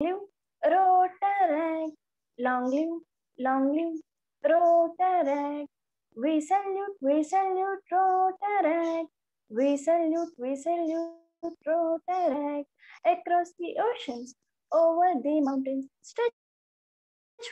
live Rotaract, long live Rotaract. We salute Rotaract. We salute Rotaract. Across the oceans, over the mountains, stretch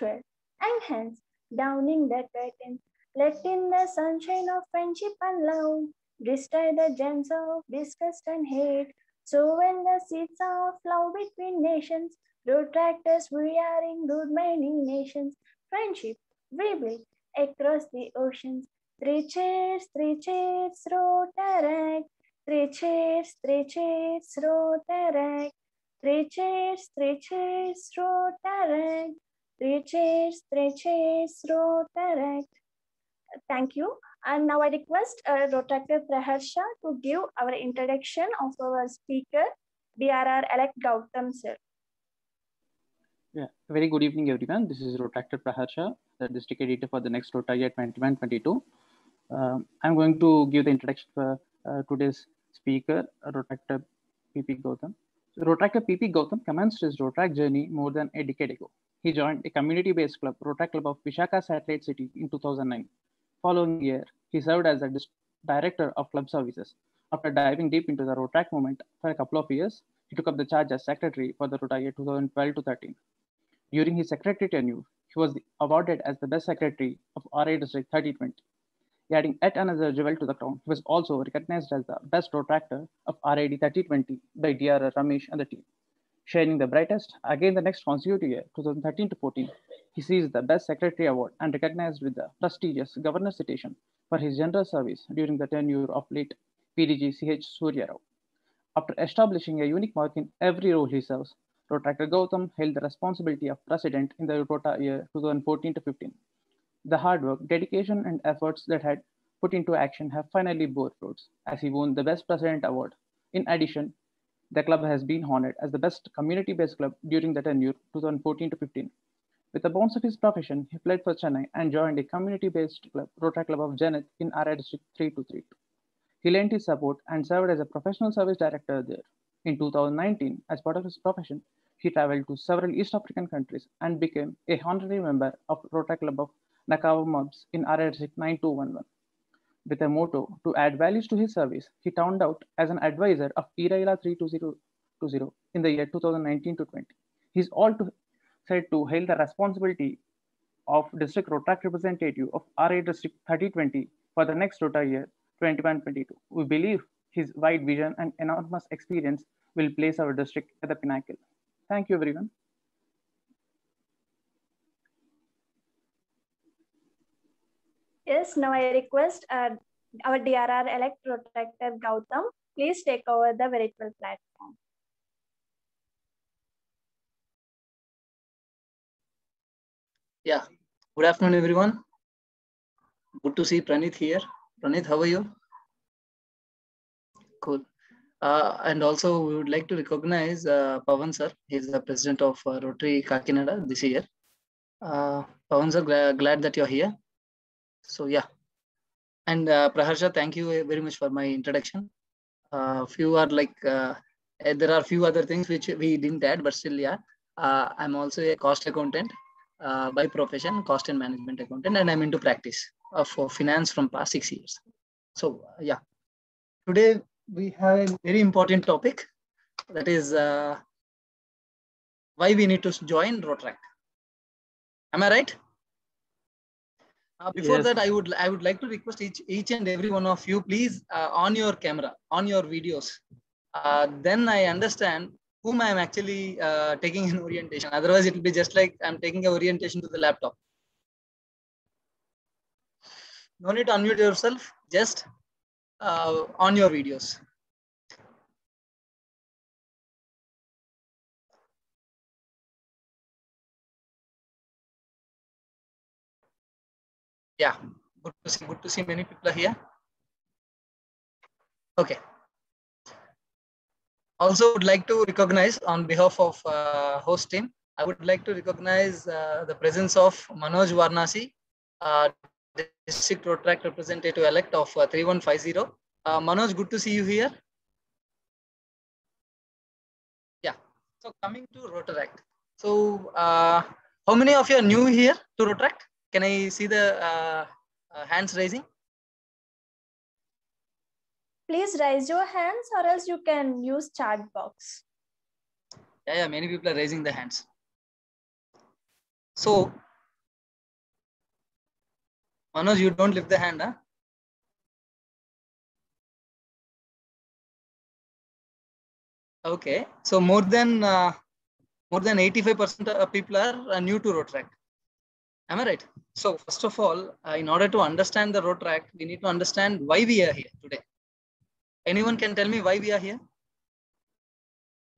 where and hands, downing the curtains, let in the sunshine of friendship and love. Destroy the germs of disgust and hate. So when the seeds of love between nations, protractors we are in good many nations. Friendship we build across the oceans. Three cheers, Rotaract. Three cheers, Rotaract. Three cheers, Rotaract. Three cheers, Rotaract. Thank you. And now I request Rotaractor Praharsha to give our introduction of our speaker, DRR elect Gautam sir. Yeah, very good evening, everyone. This is Rotaractor Praharsha, the district editor for the next Rota year 21-22. I'm going to give the introduction for today's speaker, Rotaractor PP Gautam. So, Rotaractor PP Gautam commenced his Rotaract journey more than a decade ago. He joined a community-based club, Rotaract Club of Vishaka Satellite City, in 2009. Following year, he served as the director of club services. After diving deep into the Rotaract movement for a couple of years, he took up the charge as secretary for the Rota year 2012-13. During his secretary tenure, he was awarded as the best secretary of RA District 3020. Adding yet another jewel to the crown, he was also recognized as the best Rotaractor of RAD 3020 by DR Ramesh and the team. Sharing the brightest, again the next consecutive year, 2013-14, he seized the Best Secretary Award and recognized with the prestigious Governor Citation for his generous service during the tenure of late PDG CH Surya Rao. After establishing a unique mark in every role he serves, Rotaractor Gautam held the responsibility of president in the Rota year 2014-15. The hard work, dedication, and efforts that had put into action have finally bore fruits, as he won the Best President Award. In addition, the club has been honored as the best community-based club during the tenure 2014-15. With the bounce of his profession, he played for Chennai and joined a community-based club, Rotaract Club of Zenith in RA District 3232. He lent his support and served as a professional service director there. In 2019, as part of his profession, he traveled to several East African countries and became a honorary member of Rotaract Club of Nakawa Mubs in RA District 9211. With a motto to add values to his service, he turned out as an advisor of Iraila 32020 in the year 2019-20. He's also said to hail the responsibility of District Rotaract representative of RA District 3020 for the next Rota year 21-22. We believe his wide vision and enormous experience will place our district at the pinnacle. Thank you, everyone. Yes, now I request our DRR elect Rotaractor Gautam, please take over the virtual platform. Yeah, good afternoon, everyone. Good to see Pranith here. Pranith, how are you? Cool. And also, we would like to recognize Pawan sir. He's the president of Rotary Kakinada this year. Pawan sir, glad that you're here. So yeah, and Praharsha, thank you very much for my introduction. Few are like there are few other things which we didn't add, but still, yeah, I'm also a cost accountant by profession, cost and management accountant, and I'm into practice of finance from past 6 years. So yeah, today we have a very important topic, that is why we need to join Rotaract. Am I right? Before that, I would like to request each and every one of you, please on your camera, on your videos. Then I understand whom I am actually taking an orientation. Otherwise, it will be just like I'm taking an orientation to the laptop. No need to unmute yourself, just on your videos. Yeah, good to see many people are here. Okay. Also would like to recognize on behalf of host team, I would like to recognize the presence of Manoj Varnasi, District Rotaract Representative elect of 3150. Manoj, good to see you here. Yeah, so coming to Rotaract. So how many of you are new here to Rotaract? Can I see the hands raising? Please raise your hands or else you can use chat box. Yeah, many people are raising their hands. So, Manoj, you don't lift the hand, huh? Okay, so more than 85% of people are new to Rotaract. Am I right? So first of all, in order to understand the Rotaract, we need to understand why we are here today. Anyone can tell me why we are here?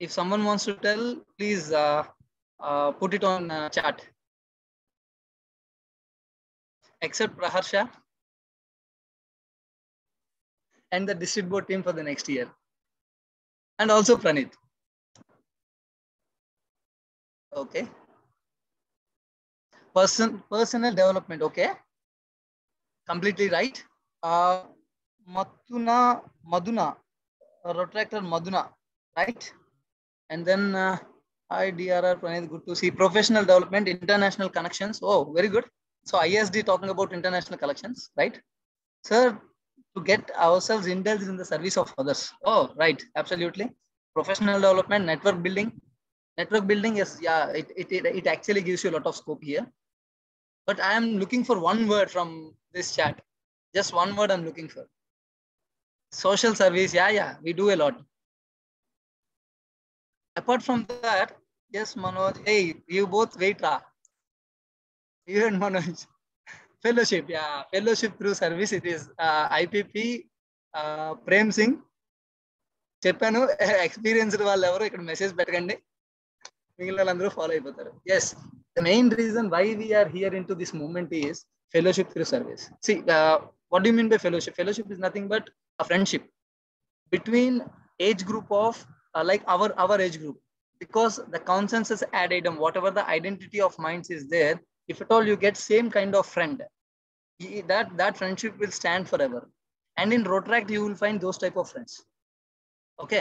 If someone wants to tell, please put it on chat. Except Praharsha and the district board team for the next year. And also Pranit. Okay. Personal development, okay. Completely right. Maduna, Rotractor Maduna, right? And then hi DRR Pranit, good to see. Professional development, international connections. Oh, very good. So ISD talking about international connections, right? Sir, to get ourselves indulged in the service of others. Oh, right, absolutely. Professional development, network building. Network building is, yeah, it actually gives you a lot of scope here. But I am looking for one word from this chat. Just one word I'm looking for. Social service, yeah, we do a lot. Apart from that, yes, Manoj, hey, you both wait, you and Manoj. Fellowship, yeah, fellowship through service. It is IPP, Prem Singh. చెప్పాను experienced వాళ్ళు ఎవరు ఇక్కడ message పెట్టకండి మిగిలిన వాళ్ళందరూ follow అయిపోతారు yes the main reason why we are here into this movement is fellowship through service see what do you mean by fellowship is nothing but a friendship between age group of like our age group because the consensus ad item whatever the identity of minds is there if at all you get same kind of friend that friendship will stand forever and in Rotaract you will find those type of friends. Okay,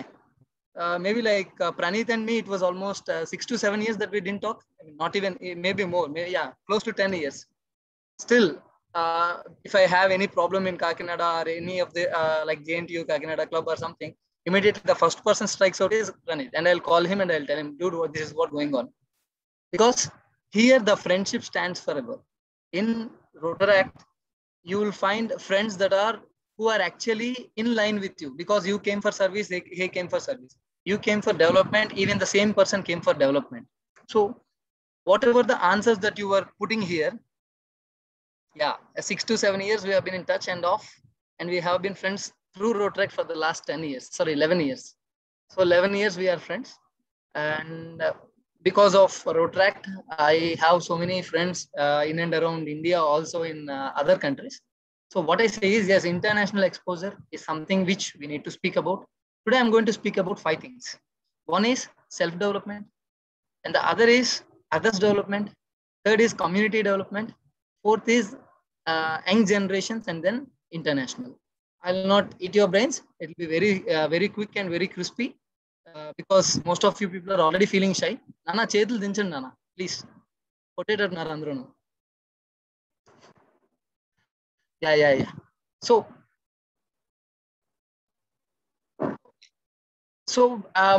maybe like Pranit and me, it was almost 6 to 7 years that we didn't talk. I mean, not even, maybe more, maybe, yeah, close to 10 years. Still, if I have any problem in Kakinada or any of the like JNTU Kakinada club or something, immediately the first person strikes out is Pranit, and I'll call him and I'll tell him, dude, this is what going on. Because here the friendship stands forever. In Rotaract, you will find friends that are who are actually in line with you because you came for service, he came for service. You came for development, even the same person came for development. So whatever the answers that you were putting here, yeah, 6 to 7 years we have been in touch and off, and we have been friends through Rotaract for the last 10 years, sorry, 11 years. So 11 years we are friends. And because of Rotaract, I have so many friends in and around India, also in other countries. So what I say is, yes, international exposure is something which we need to speak about. Today, I'm going to speak about 5 things. One is self-development, and the other is others development. Third is community development. Fourth is young generations, and then international. I'll not eat your brains. It will be very quick and very crispy because most of you people are already feeling shy. Nana, chedul dinchanడి Nana, please. కొట్టేటట్టున్నారు అందరూ. Yeah. So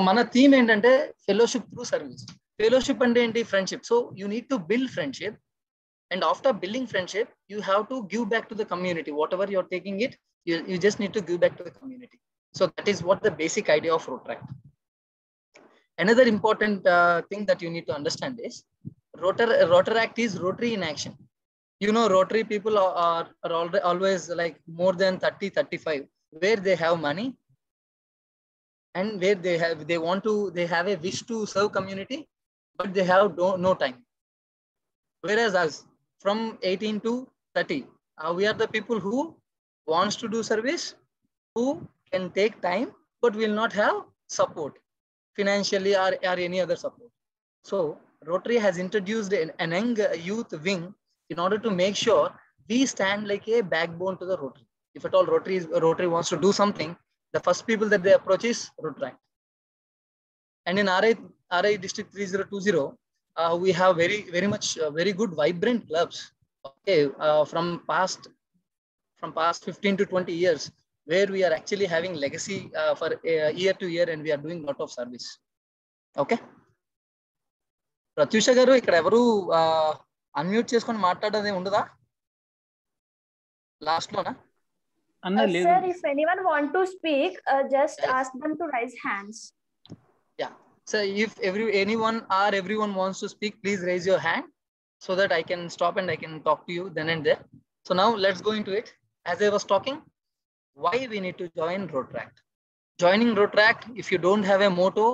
మన theme ఏంటంటే fellowship through service. Fellowship అంటే ఏంటి? Friendship. So you need to build friendship, and after building friendship you have to give back to the community. Whatever you're taking it, you just need to give back to the community. So that is what the basic idea of Rotaract. Another important thing that you need to understand is Rotaract is Rotary in action. You know, Rotary people are always like more than 30-35, where they have money and where they have a wish to serve community, but they have no time. Whereas us, from 18 to 30, we are the people who wants to do service, who can take time, but will not have support financially or any other support. So Rotary has introduced an young youth wing in order to make sure we stand like a backbone to the Rotary. If at all Rotary wants to do something, the first people that they approach is Rotaract. And in RI District 3020, we have very good vibrant clubs. Okay, from past 15 to 20 years, where we are actually having legacy for year to year, and we are doing a lot of service. Okay. Pratyusha గారు ఇక్కడ ఎవరు unmute చేసుకొని మాట్లాడేది ఉండదా last లోనా? Sir, if anyone want to speak, just ask them to raise hands. Yeah. So if everyone wants to speak, please raise your hand so that I can stop and I can talk to you then and there. So now let's go into it. As I was talking, why we need to join Rotaract. Joining Rotaract, if you don't have a motto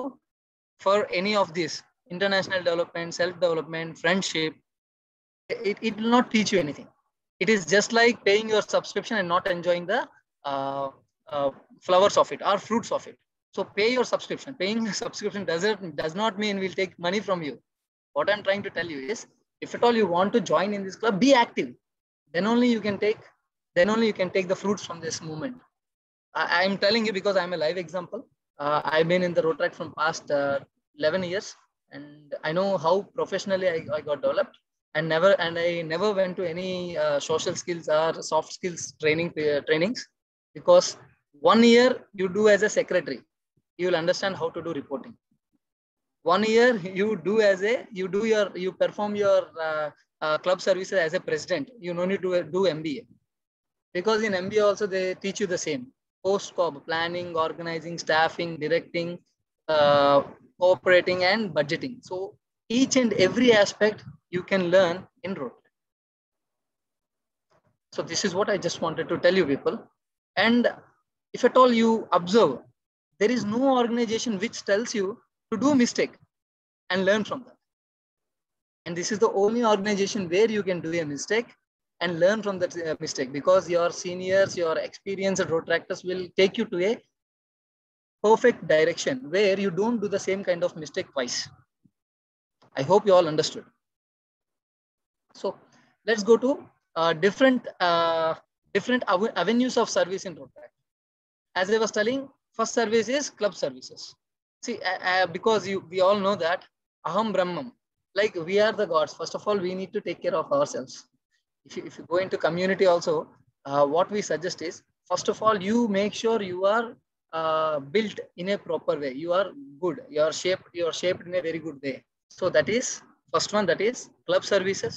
for any of this, international development, self-development, friendship, it will not teach you anything. It is just like paying your subscription and not enjoying the flowers of it or fruits of it. So pay your subscription. Paying a subscription does not mean we'll take money from you. What I'm trying to tell you is, if at all you want to join in this club, be active. Then only you can take the fruits from this movement. I'm telling you because I'm a live example. I've been in the Rotaract from past 11 years, and I know how professionally I got developed. And I never went to any social skills or soft skills trainings, because 1 year you do as a secretary, you will understand how to do reporting. 1 year you perform your club services as a president. You no need to do MBA, because in MBA also they teach you the same: post-cob planning, organizing, staffing, directing, operating, and budgeting. So each and every aspect you can learn in Rotaract. So this is what I just wanted to tell you, people. And if at all you observe, there is no organization which tells you to do mistake and learn from that. And this is the only organization where you can do a mistake and learn from that mistake, because your seniors, your experienced Rotaractors will take you to a perfect direction where you don't do the same kind of mistake twice. I hope you all understood. So let's go to different avenues of service in Rotaract. As I was telling, first service is club services. See, because we all know that Aham Brahmam, like we are the gods. First of all, we need to take care of ourselves. If you go into community also, what we suggest is, first of all, you make sure you are built in a proper way. You are good. You are shaped in a very good way. So that is first one, that is club services.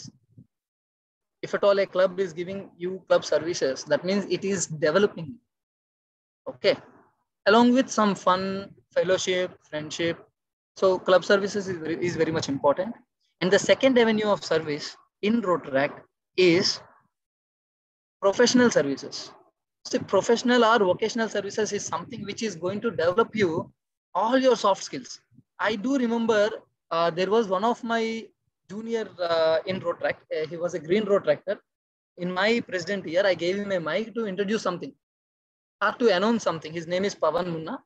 If at all a club is giving you club services, that means it is developing. Okay. Along with some fun, fellowship, friendship. So club services is very much important. And the second avenue of service in Rotaract is professional services. So professional or vocational services is something which is going to develop you all your soft skills. I do remember there was one of my junior in Rotaract. He was a green Rotaractor. In my president year, I gave him a mic to introduce something or to announce something. His name is Pavan Munna.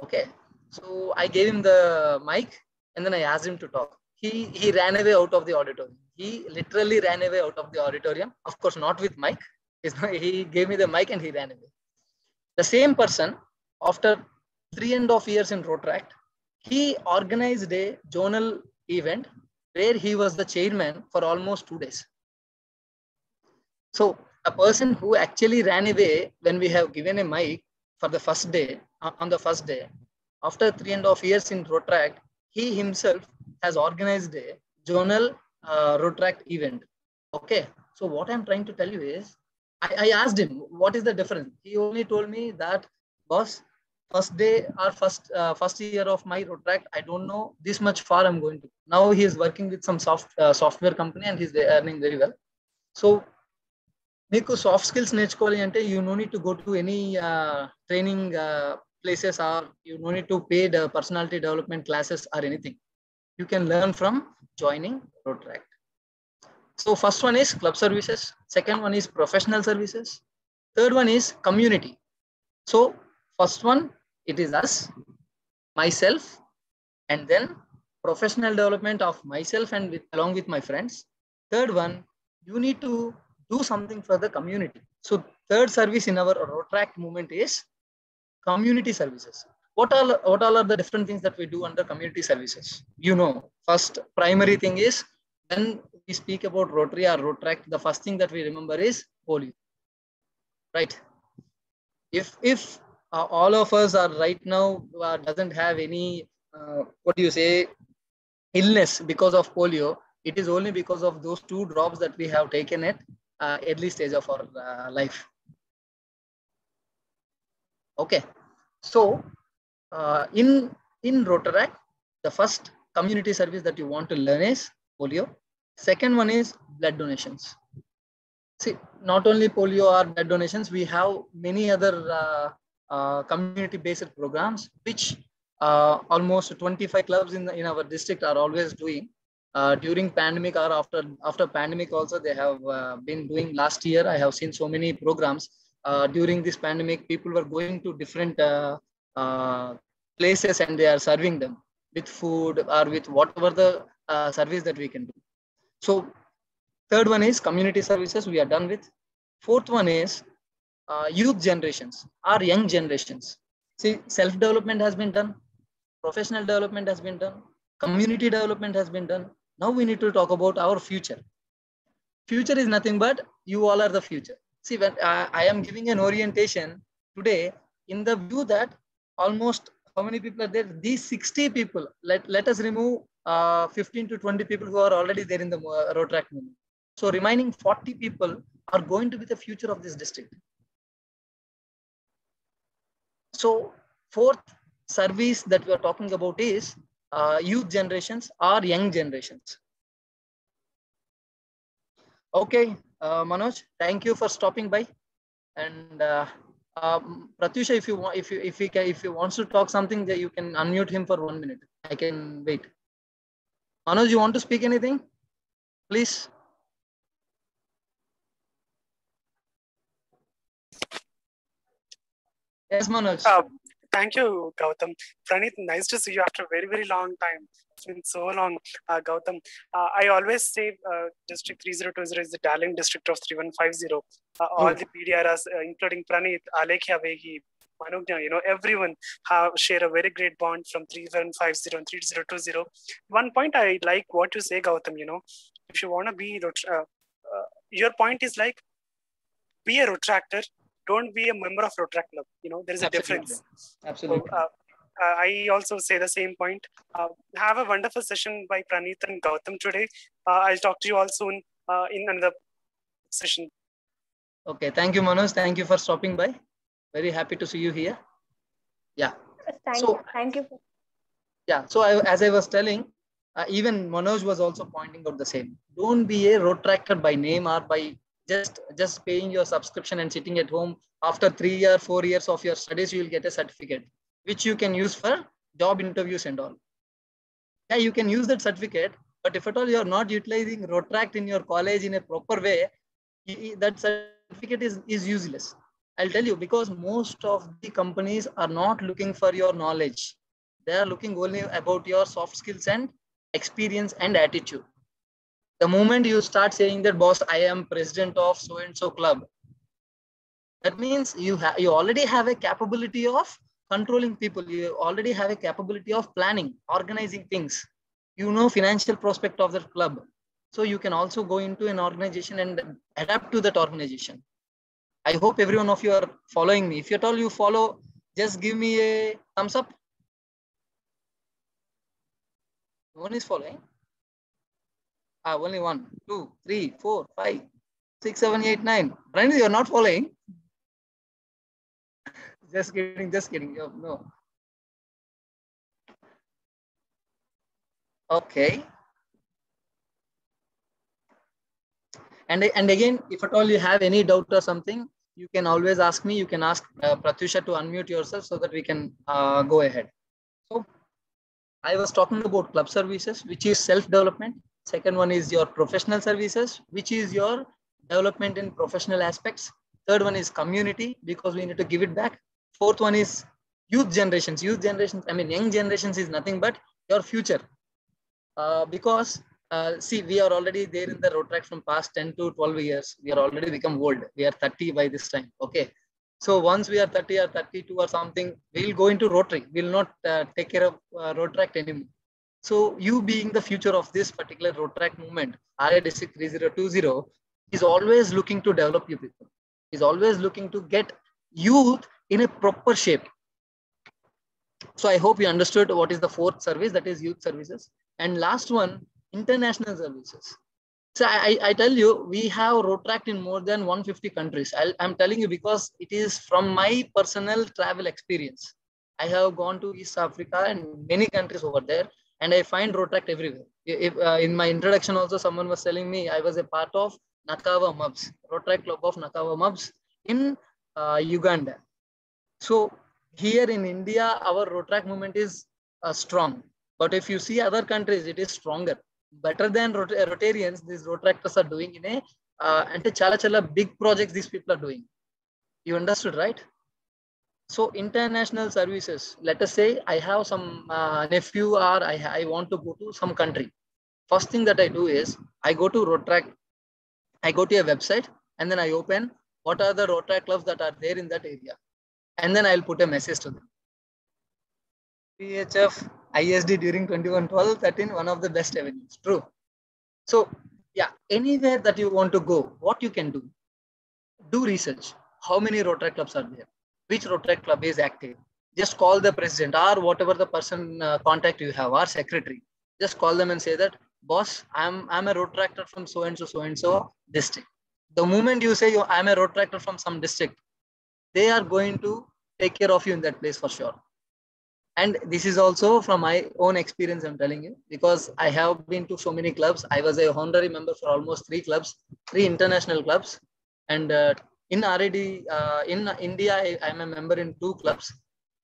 Okay. So I gave him the mic and then I asked him to talk. He ran away out of the auditorium. He literally ran away out of the auditorium. Of course, not with mic. He gave me the mic and he ran away. The same person, after 3.5 years in Rotaract, he organized a journal event where he was the chairman for almost 2 days. So a person who actually ran away when we have given a mic for the first day, on the first day, after 3.5 years in Rotaract, he himself has organized a journal Rotaract event. Okay. So what I'm trying to tell you is, I asked him, what is the difference? He only told me that, boss, first day or first year of my Rotaract, I don't know this much far I'm going to. Now he is working with some software company and he's earning very well. So మీకు soft skills నేర్చుకోవాలి అంటే you know need to go to any training places, or you no need to pay the personality development classes or anything. You can learn from joining Rotaract. So first one is club services. Second one is professional services. Third one is community. So first one, it is us, myself, and then professional development of myself and along with my friends. Third one, you need to do something for the community. So third service in our Rotaract movement is community services. what all are the different things that we do under community services? You know, first primary thing is when we speak about Rotary or Rotaract, the first thing that we remember is polio, right? If all of us are right now doesn't have any what do you say illness because of polio, it is only because of those 2 drops that we have taken at early stage of our life. Okay, so in Rotaract, the first community service that you want to learn is polio. Second one is blood donations. See, not only polio or blood donations, we have many other community-based programs, which almost 25 clubs in our district are always doing. During pandemic or after pandemic also, they have been doing. Last year, I have seen so many programs. During this pandemic, people were going to different places and they are serving them with food or with whatever the service that we can do. So third one is community services, we are done with. Fourth one is youth generations or young generations. See, self-development has been done, professional development has been done, community development has been done. Now we need to talk about our future. Future is nothing but you all are the future. See, when I am giving an orientation today in the view that almost how many people are there? These 60 people, let us remove 15 to 20 people who are already there in the Rotaract movement. So remaining 40 people are going to be the future of this district. So fourth service that we are talking about is youth generations or young generations. Okay, Manoj, thank you for stopping by. And Pratyusha, if you wants to talk something, that you can unmute him for 1 minute. I can wait. Manoj, you want to speak anything? Please. Yes, Manoj. Thank you, Gautam. Praneeth, nice to see you after a very, very long time. It's been so long, Gautam. I always say District 3020 is the darling district of 3150. All the PDRs, including Praneeth, Alekhya Vegi, Manugna, everyone share a very great bond from 3150 and 3020. One point I like what you say, Gautam, if you want to be, your point is like, be a Rotaractor, don't be a member of Rotaract Club. There is a difference. Absolutely. So, I also say the same point. Have a wonderful session by Praneeth and Gautam today. I'll talk to you all soon in another session. Okay, thank you, Manoj. Thank you for stopping by. Very happy to see you here. Yeah. Thank you. Yeah. So as I was telling, even Manoj was also pointing out the same. Don't be a Rotaractor by name or by just paying your subscription and sitting at home. After 3 or 4 years of your studies, you will get a certificate, which you can use for job interviews and all. Yeah, you can use that certificate, but if at all you are not utilizing Rotaract in your college in a proper way, that certificate is useless. I'll tell you, because most of the companies are not looking for your knowledge. They are looking only about your soft skills and experience and attitude. The moment you start saying that, boss, I am president of so-and-so club, that means you already have a capability of controlling people. You already have a capability of planning, organizing things. Financial prospect of that club. So you can also go into an organization and adapt to that organization. I hope every one of you are following me. If at all you follow, just give me a thumbs up. No one is following. Only 1, 2, 3, 4, 5, 6, 7, 8, 9. Friends, you are not following. Just kidding. No. Okay. And again, if at all you have any doubt or something, you can always ask me. You can ask Pratyusha to unmute yourself so that we can go ahead. So I was talking about club services, which is self-development. Second one is your professional services, which is your development in professional aspects. Third one is community, because we need to give it back. Fourth one is youth generations. Young generations is nothing but your future. Because see, we are already there in the Rotaract from past 10 to 12 years. We are already become old. We are 30 by this time. Okay. So once we are 30 or 32 or something, we'll go into Rotary. We'll not take care of Rotaract anymore. So you being the future of this particular Rotaract movement, RA District 3020 is always looking to develop you people. Is always looking to get youth in a proper shape. So I hope you understood what is the fourth service, that is youth services. And last one, international services. So I tell you, we have Rotaract in more than 150 countries. I'm telling you because it is from my personal travel experience. I have gone to East Africa and many countries over there, and I find Rotaract everywhere. In my introduction also, someone was telling me I was a part of Nakawa Mubs, Rotaract Club of Nakawa Mubs in Uganda. So here in India, our Rotaract movement is strong. But if you see other countries, it is stronger. Better than Rotarians, these Rotaractors are doing in a ante chala big projects these people are doing. You understood, right? So international services, let us say I have some nephew or I want to go to some country. First thing that I do is I go to Rotaract, I go to a website and then I open what are the Rotaract clubs that are there in that area. And then I'll put a message to them. PHF, ISD during 21, 12, 13, one of the best avenues. True. So yeah, anywhere that you want to go, what you can do research. How many Rotaract clubs are there? Which Rotaract club is active? Just call the president or whatever the person contact you have, or secretary. Just call them and say that, boss, I'm a Rotaractor from so and so district. The moment you say I'm a Rotaractor from some district, they are going to take care of you in that place for sure. And this is also from my own experience, I'm telling you, because I have been to so many clubs. I was a honorary member for almost 3 clubs, 3 international clubs. And in RAD, in India, I'm a member in 2 clubs.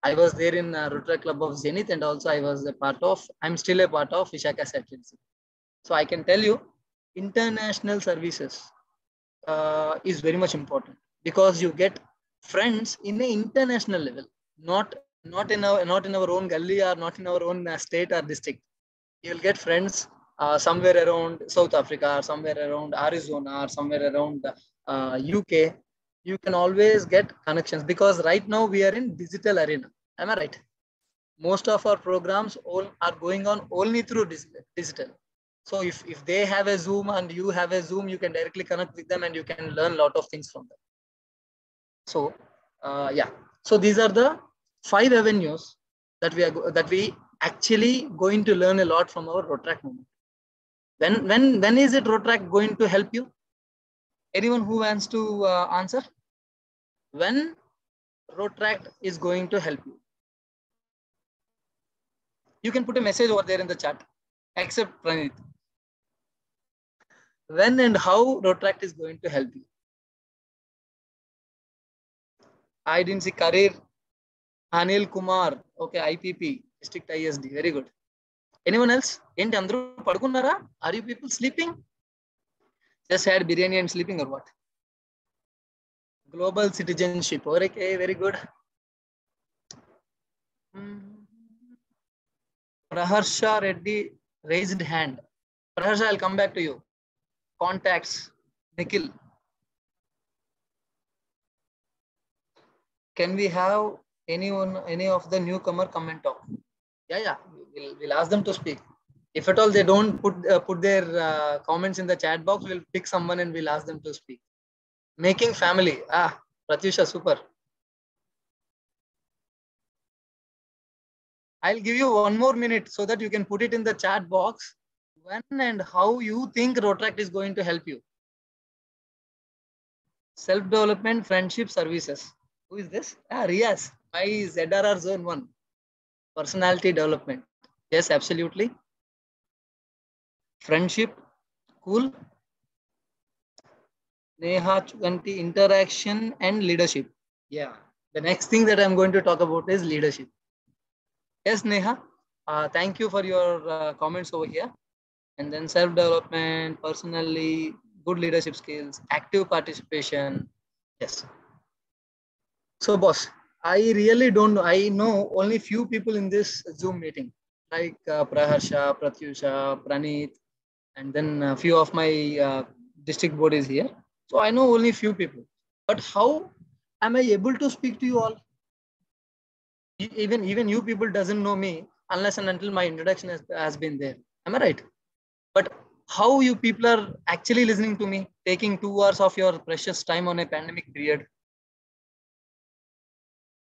I was there in Rotaract Club of Zenith, and also I'm still a part of Vishaka Satellite. So I can tell you, international services is very much important because you get friends in an international level, not in our own gully or not in our own state or district. You'll get friends somewhere around South Africa or somewhere around Arizona or somewhere around UK. You can always get connections because right now we are in digital arena. Am I right? Most of our programs all are going on only through digital. So if they have a Zoom and you have a Zoom, you can directly connect with them and you can learn a lot of things from them. So yeah, so these are the 5 avenues that we actually going to learn a lot from our Rotaract movement. When is it Rotaract going to help you? Anyone who wants to answer? When Rotaract is going to help you? You can put a message over there in the chat, except Pranit. When and how Rotaract is going to help you? I didn't see career. Anil Kumar, okay, IPP, District ISD, very good. Anyone else? Are you people sleeping? Just had biryani and sleeping or what? Global citizenship, okay, very good. Praharsha Reddy raised hand. Praharsha, I'll come back to you. Contacts, Nikhil. Can we have any of the newcomer come and talk? Yeah, we'll ask them to speak. If at all they don't put their comments in the chat box, we'll pick someone and we'll ask them to speak. Making family. Pratyusha, super. I'll give you 1 more minute so that you can put it in the chat box. When and how you think Rotaract is going to help you. Self-development, friendship, services. Who is this? Riaz, my ZRR Zone 1. Personality development. Yes, absolutely. Friendship, cool. Neha Chuganti, interaction and leadership. Yeah, the next thing that I'm going to talk about is leadership. Yes, Neha, thank you for your comments over here. And then self-development, personally, good leadership skills, active participation. Yes. So boss, I really don't know. I know only few people in this Zoom meeting, like Praharsha, Pratyusha, Pranit, and then a few of my district board is here. So I know only few people. But how Am I able to speak to you all? Even you people doesn't know me unless and until my introduction has been there. Am I right? But how you people are actually listening to me, taking 2 hours of your precious time on a pandemic period.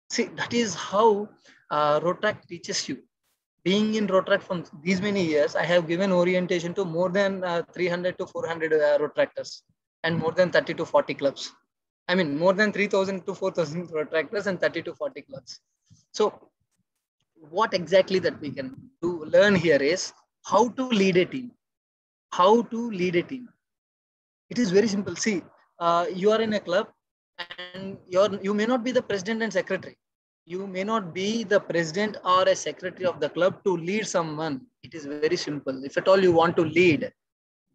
See, that is how Rotaract teaches you. Being in Rotaract from these many years, I have given orientation to more than 300 to 400 Rotaractors and more than 30 to 40 clubs. I mean, more than 3,000 to 4,000 Rotaractors and 30 to 40 clubs. So what exactly that we can do learn here is how to lead a team. How to lead a team. It is very simple. See, you are in a club and you may not be the president and secretary. You may not be the president or a secretary of the club to lead someone. It is very simple. If at all you want to lead,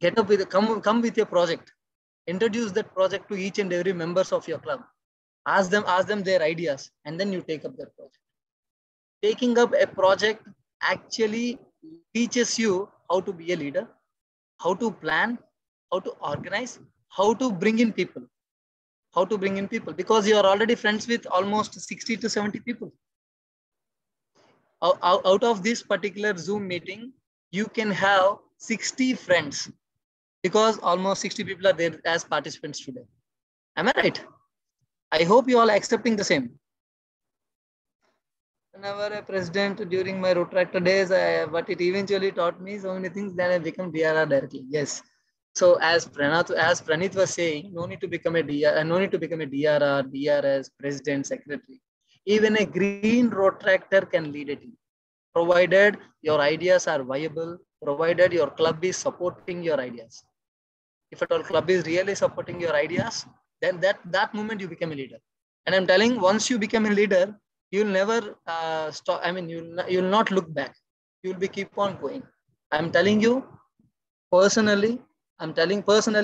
get up with come with your project. Introduce that project to each and every members of your club. Ask them their ideas, and then you take up that project. Taking up a project actually teaches you how to be a leader, how to plan, how to organize, how to bring in people. How to bring in people, because you are already friends with almost 60 to 70 people. Out of this particular Zoom meeting, you can have 60 friends because almost 60 people are there as participants today. Am I right? I hope you all are accepting the same. Whenever a president during my Rotaractor days, but it eventually taught me so many things that I become DRR directly. Yes. So as Pranit was saying, no need to become a DRR, no need to become a DRR, DRS, president, secretary. Even a green Rotaractor can lead a team, provided your ideas are viable, provided your club is supporting your ideas. If at all club is really supporting your ideas, then that moment you become a leader. And I'm telling, once you become a leader, you'll never stop. I mean, you'll not look back. You'll be keep on going. I'm telling you personally.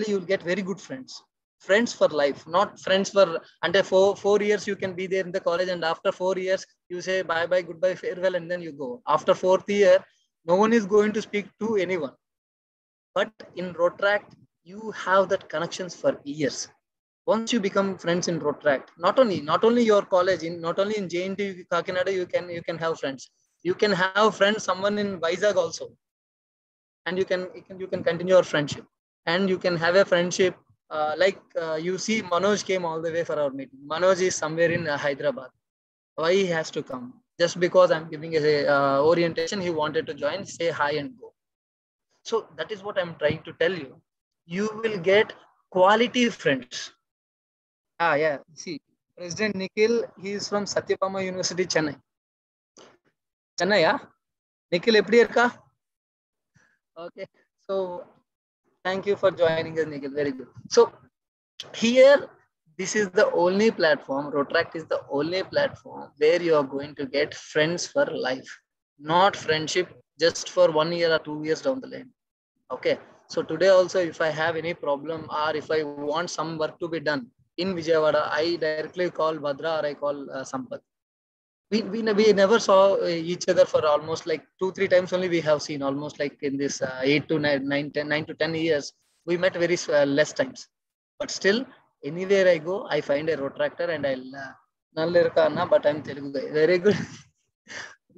You'll get very good friends. Friends for life, not friends for until four years. You can be there in the college, and after 4 years, you say bye bye, goodbye, farewell, and then you go. After 4th year, no one is going to speak to anyone. But in Rotaract, you have that connections for years. Once you become friends in Rotaract, not only your college, not only in JNT Kakinada, you can have friends. You can have friends, someone in Vizag also, and you can continue your friendship, and you can have a friendship. You see, Manoj came all the way for our meeting. Manoj is somewhere in Hyderabad. Why he has to come? Just because I'm giving a orientation, he wanted to join, say hi and go. So that is what I'm trying to tell you. You will get quality friends. Yeah. See, President Nikhil, he is from Satyabama University, Chennai. Chennai, yeah? Nikhil, eppadi irka? Okay. So thank you for joining us, Nikhil. Very good. So here, this is the only platform, Rotaract is the only platform where you are going to get friends for life, not friendship just for 1 year or 2 years down the line. Okay. So today also, if I have any problem or if I want some work to be done in Vijayawada, I directly call Bhadra or I call Sampath. We never saw each other for almost like 2-3 times only we have seen, almost like in this 8 to 9 to 10 years. We met very less times. But still, anywhere I go, I find a Rotaractor and I'll but I'm Telugu guy. Very good.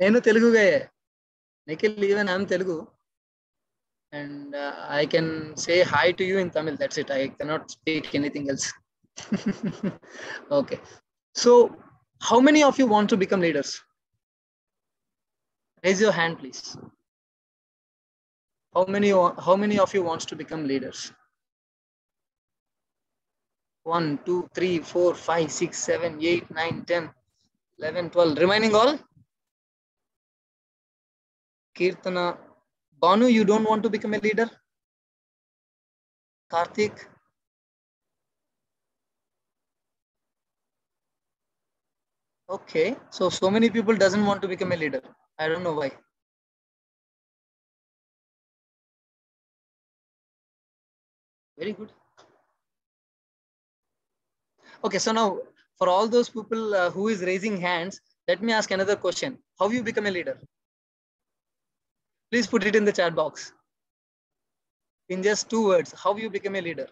Nenu Telugu guy. Nikhil, even I'm Telugu. And I can say hi to you in Tamil. That's it. I cannot speak anything else. Okay. So how many of you want to become leaders? Raise your hand, please. How many of you wants to become leaders? 1, 2, 3, 4, 5, 6, 7, 8, 9, 10, 11, 12. Remaining all? Kirtana. Banu, you don't want to become a leader? Karthik? Okay. So many people doesn't want to become a leader. I don't know why. Very good. Okay, so now for all those people who is raising hands, let me ask another question. How you become a leader? Please put it in the chat box. In just 2 words, how you become a leader?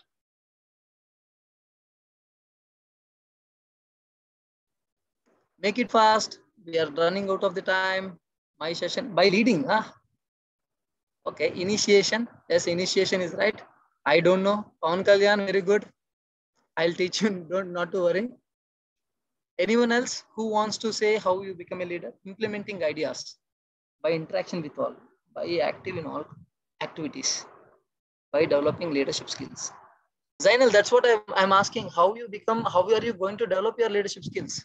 Make it fast. We are running out of the time. My session by leading. Okay, initiation. Yes, initiation is right. I don't know. Pawan Kalyan, very good. I'll teach you. Don't not to worry. Anyone else who wants to say how you become a leader? Implementing ideas by interaction with all, by active in all activities, by developing leadership skills. Zainal, that's what I'm asking. How are you going to develop your leadership skills?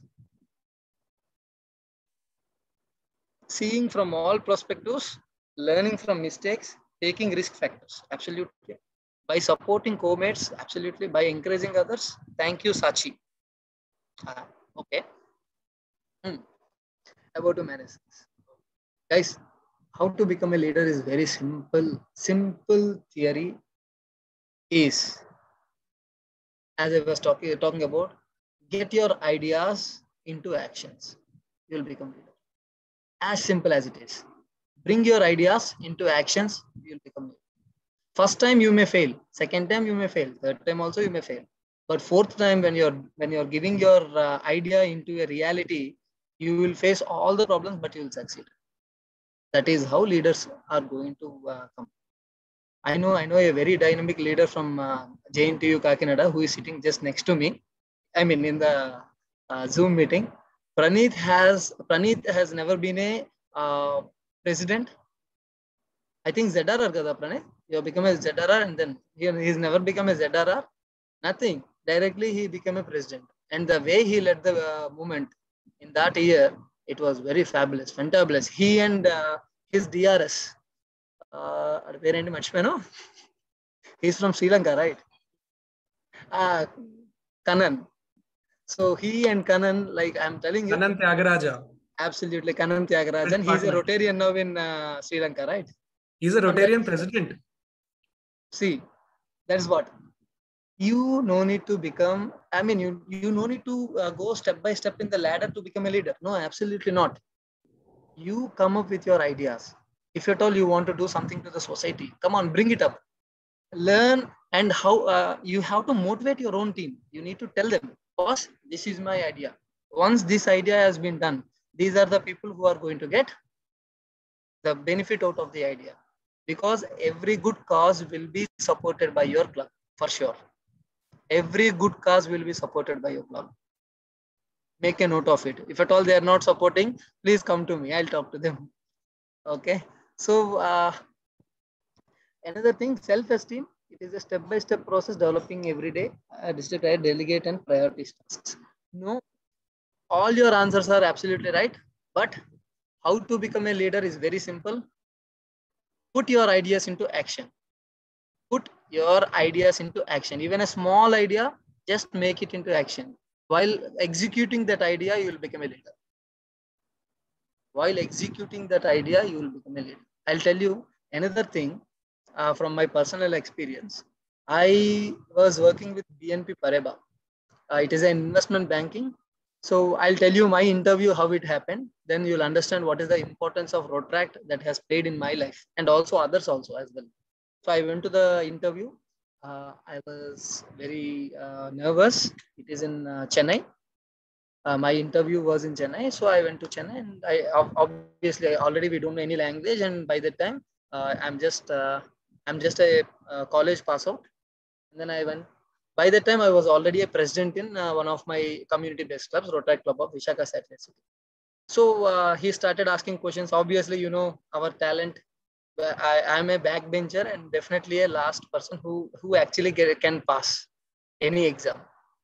Seeing from all perspectives, learning from mistakes, taking risk factors. Absolutely. By supporting co-mates, absolutely. By encouraging others. Thank you, Sachi. Okay. About to manage this. Guys, how to become a leader is very simple. Simple theory is, as I was talking about, get your ideas into actions. You'll become leader. As simple as it is. Bring your ideas into actions, you'll become leader. First time you may fail, second time you may fail, third time also you may fail. But fourth time when you're giving your idea into a reality, you will face all the problems, but you will succeed. That is how leaders are going to come. I know a very dynamic leader from JNTU Kakinada who is sitting just next to me. I mean, in the Zoom meeting. Praneeth has never been a president. I think ZRR kada Praneeth. You have become a ZRR and then he's never become a ZRR. Nothing. Directly he became a president. And the way he led the movement in that year, it was very fabulous, fantabulous. He and his DRS, he's from Sri Lanka, right? Kanan. So he and Kanan, like I'm telling you. Kanan Tyagaraja. Absolutely, Kanan Tyagarajan. He's a Rotarian now in Sri Lanka, right? He's a Rotarian president. See, that's what. You no need to become, I mean, you no need to go step by step in the ladder to become a leader. No, absolutely not. You come up with your ideas. If at all you want to do something to the society, come on, bring it up. Learn and how you have to motivate your own team. You need to tell them, boss, this is my idea. Once this idea has been done, these are the people who are going to get the benefit out of the idea. Because every good cause will be supported by your club, for sure. Every good cause will be supported by your club. Make a note of it. If at all they are not supporting, please come to me. I'll talk to them. Okay. So another thing, self-esteem. It is a step-by-step process developing every day. District head, delegate, and priority tasks. No, all your answers are absolutely right. But how to become a leader is very simple. Put your ideas into action. Put your ideas into action. Even a small idea, just make it into action. While executing that idea, you will become a leader. While executing that idea, you will become a leader. I'll tell you another thing from my personal experience. I was working with BNP Paribas. It is an investment banking. So I'll tell you my interview, how it happened. Then you'll understand what is the importance of Rotaract that has played in my life and also others also as well. So I went to the interview. I was very nervous. It is in Chennai. My interview was in Chennai. So I went to Chennai and obviously already we don't know any language. And by that time, I'm just a college pass out. And then I went. By that time, I was already a president in one of my community-based clubs, Rotaract Club of Visakhapatnam City. So he started asking questions. Obviously, you know, our talent. I'm a backbencher and definitely a last person who actually can pass any exam.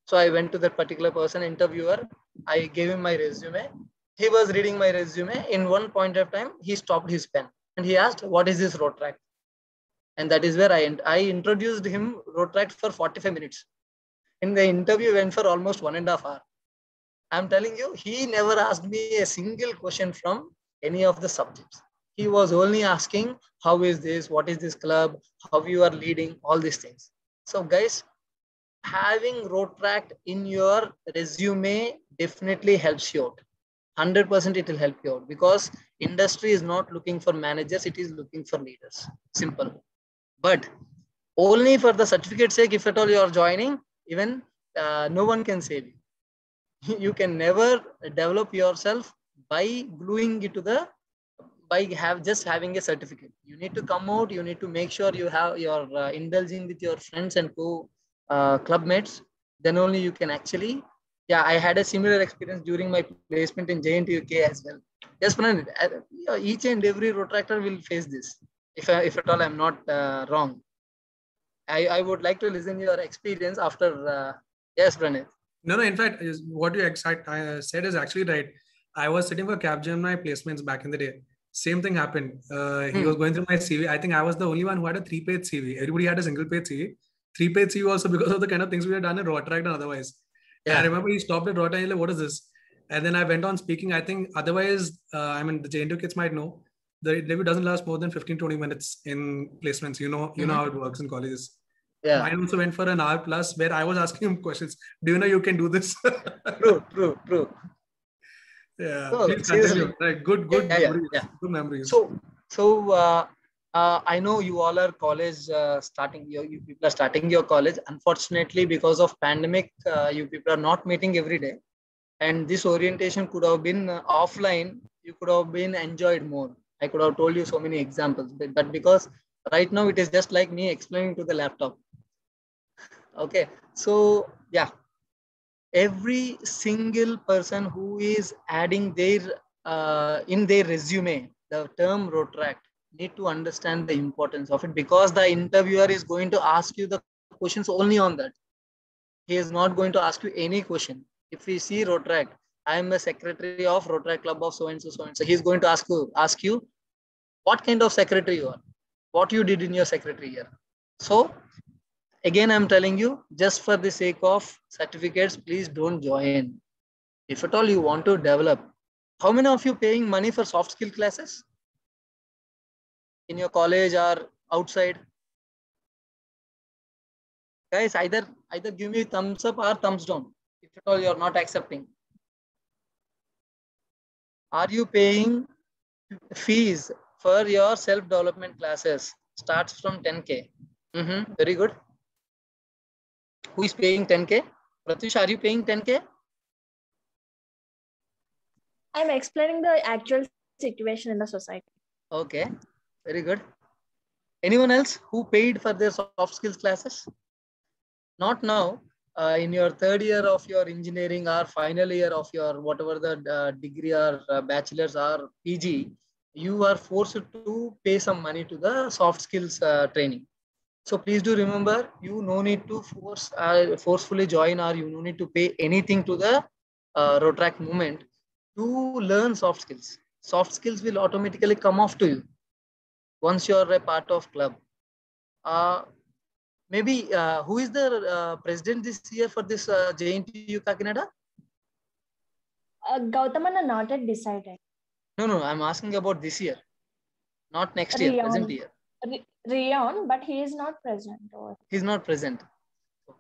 So I went to that particular person, interviewer. I gave him my resume. He was reading my resume. In one point of time, he stopped his pen and he asked, "What is this Rotaract?" And that is where I introduced him Rotaract for 45 minutes. In the interview went for almost 1.5 hours. I'm telling you, he never asked me a single question from any of the subjects. He was only asking, how is this? What is this club? How you are leading? All these things. So guys, having Rotaract in your resume definitely helps you out. 100% it will help you out because industry is not looking for managers. It is looking for leaders. Simple. But only for the certificate sake, if at all you are joining, even no one can save you. You can never develop yourself by gluing it to the, by just having a certificate. You need to come out, you need to make sure you're indulging with your friends and club mates. Then only you can actually, yeah, I had a similar experience during my placement in JNTU UK as well. Yes, Pranit, each and every rotractor will face this. If at all I'm not wrong. I would like to listen your experience after, yes, Pranit. No. In fact, what you said is actually right. I was sitting for Capgemini placements back in the day. Same thing happened. He was going through my CV. I think I was the only one who had a 3-page CV. Everybody had a single-page CV. 3-page CV also because of the kind of things we had done in Rotaract and otherwise. Yeah. And I remember he stopped at Rotaract and he's like, what is this? And then I went on speaking. I think otherwise, I mean, the JNTU kids might know, the interview doesn't last more than 15-20 minutes in placements. You know how it works in colleges. Yeah. Mine also went for an hour plus where I was asking him questions. Do you know you can do this? True. Yeah, so, please continue. Right. Good memories. Yeah. Good memories. So I know you all are college starting. You people are starting your college. Unfortunately, because of pandemic, you people are not meeting every day. And this orientation could have been offline. You could have been enjoyed more. I could have told you so many examples, but because right now it is just like me explaining to the laptop. Okay, so yeah, every single person who is adding their in their resume the term Rotaract need to understand the importance of it, because the interviewer is going to ask you the questions only on that. He is not going to ask you any question. If we see Rotaract, I am a secretary of Rotaract Club of so and so. He's going to ask you what kind of secretary you are, what you did in your secretary year. So again, I'm telling you, just for the sake of certificates, please don't join. If at all you want to develop, how many of you paying money for soft skill classes in your college or outside? Guys, either give me thumbs up or thumbs down if at all you're not accepting. Are you paying fees for your self-development classes? Starts from 10K. Very good. Who is paying 10K? Pratyush, are you paying 10K? I'm explaining the actual situation in the society. Okay, very good. Anyone else who paid for their soft skills classes? Not now. In your third year of your engineering or final year of your whatever the degree or bachelor's or PG, you are forced to pay some money to the soft skills training. So please do remember, you no need to forcefully join, or you no need to pay anything to the Rotaract movement to learn soft skills. Soft skills will automatically come off to you once you are a part of club. Maybe who is the president this year for this JNTU Kakinada? Gautamana not yet decided. No, I'm asking about this year, not next year, present year. Rion, but he is not present. He's not present.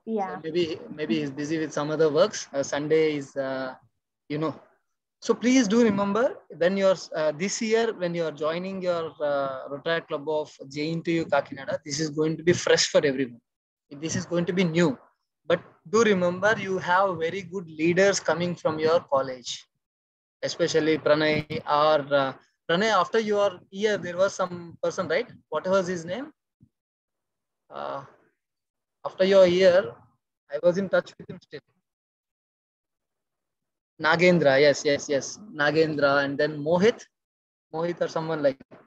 Yeah. So maybe he's busy with some other works. Sunday is, So please do remember, when you're this year, when you're joining your Rotaract Club of JNTU Kakinada, this is going to be fresh for everyone. This is going to be new. But do remember, you have very good leaders coming from your college, especially Pranay or Pranay. After your year, there was some person, right? What was his name? After your year, I was in touch with him still. Nagendra, yes. Nagendra, and then Mohit or someone like that.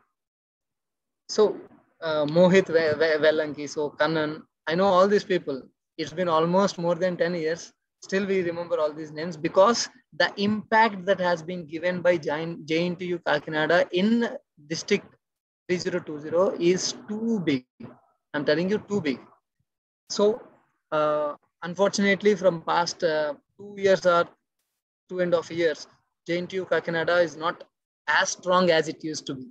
So Mohit Velanki, so Kannan, I know all these people. It's been almost more than 10 years. Still we remember all these names because the impact that has been given by JNTU Kakinada in District 3020 is too big. I'm telling you, too big. So unfortunately, from past 2 years or 2.5 years, JNTU Kakinada is not as strong as it used to be.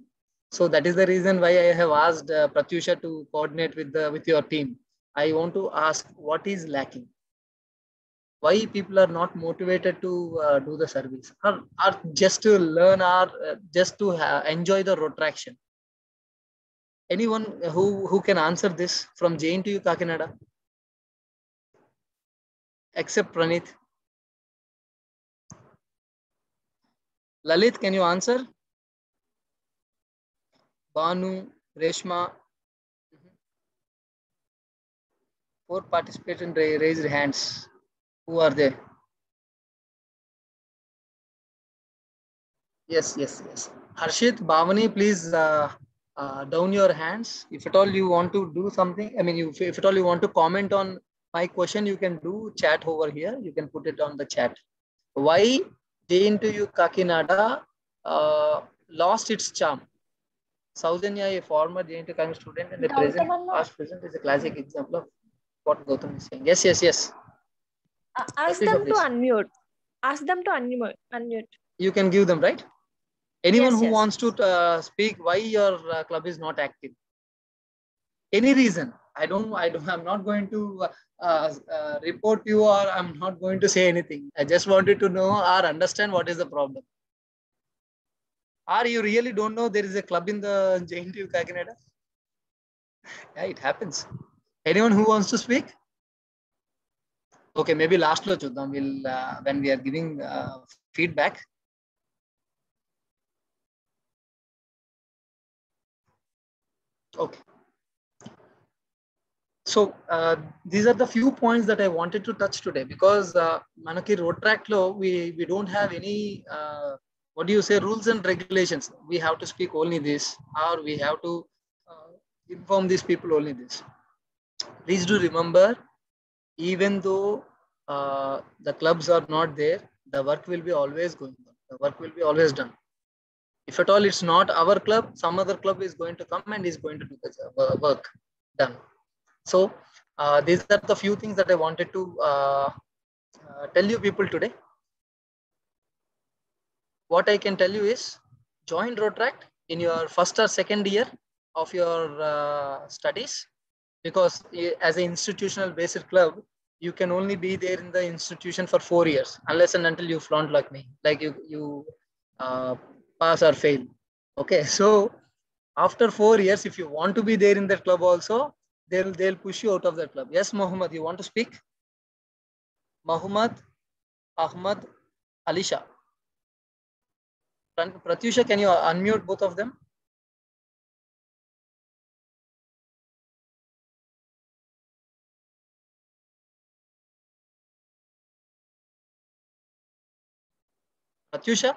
So that is the reason why I have asked Pratyusha to coordinate with your team. I want to ask, what is lacking? Why people are not motivated to do the service, or just to learn, or just to enjoy the Rotaraction? Anyone who can answer this from JNTU Kakinada? Except Pranit. Lalit, can you answer? Banu, Reshma. 4 participants raised hands. Who are they? Yes. Harshit, Bhavani, please down your hands. If at all you want to do something, I mean, if at all you want to comment on my question, you can do chat over here. You can put it on the chat. Why JNTU Kakinada lost its charm? Saujanya, a former JNTU Kakinada student and a present, past present, is a classic example of what Gautam is saying. Yes. Ask them to unmute. Ask them to unmute. You can give them, right? Anyone who wants to speak why your club is not active. Any reason. I'm not going to report you, or I'm not going to say anything. I just wanted to know or understand what is the problem. Or you really don't know there is a club in the JNTU Kakinada? Yeah, it happens. Anyone who wants to speak? Okay, maybe last lo chuddam. We'll when we are giving feedback. Okay. So these are the few points that I wanted to touch today, because Manaki road track law, we don't have any what do you say, rules and regulations. We have to speak only this, or we have to inform these people only this. Please do remember, even though the clubs are not there, the work will be always going on. The work will be always done. If at all it's not our club, some other club is going to come and is going to do the work done. So these are the few things that I wanted to tell you people today. What I can tell you is, join Rotract in your first or second year of your studies, because as an institutional based club, you can only be there in the institution for 4 years, unless and until you flaunt like me, like you pass or fail. Okay, so after 4 years, if you want to be there in that club also, they'll push you out of that club. Yes, Mohammed, you want to speak? Mohammed, Ahmad, Alisha. Pratyusha, can you unmute both of them? Pratyusha?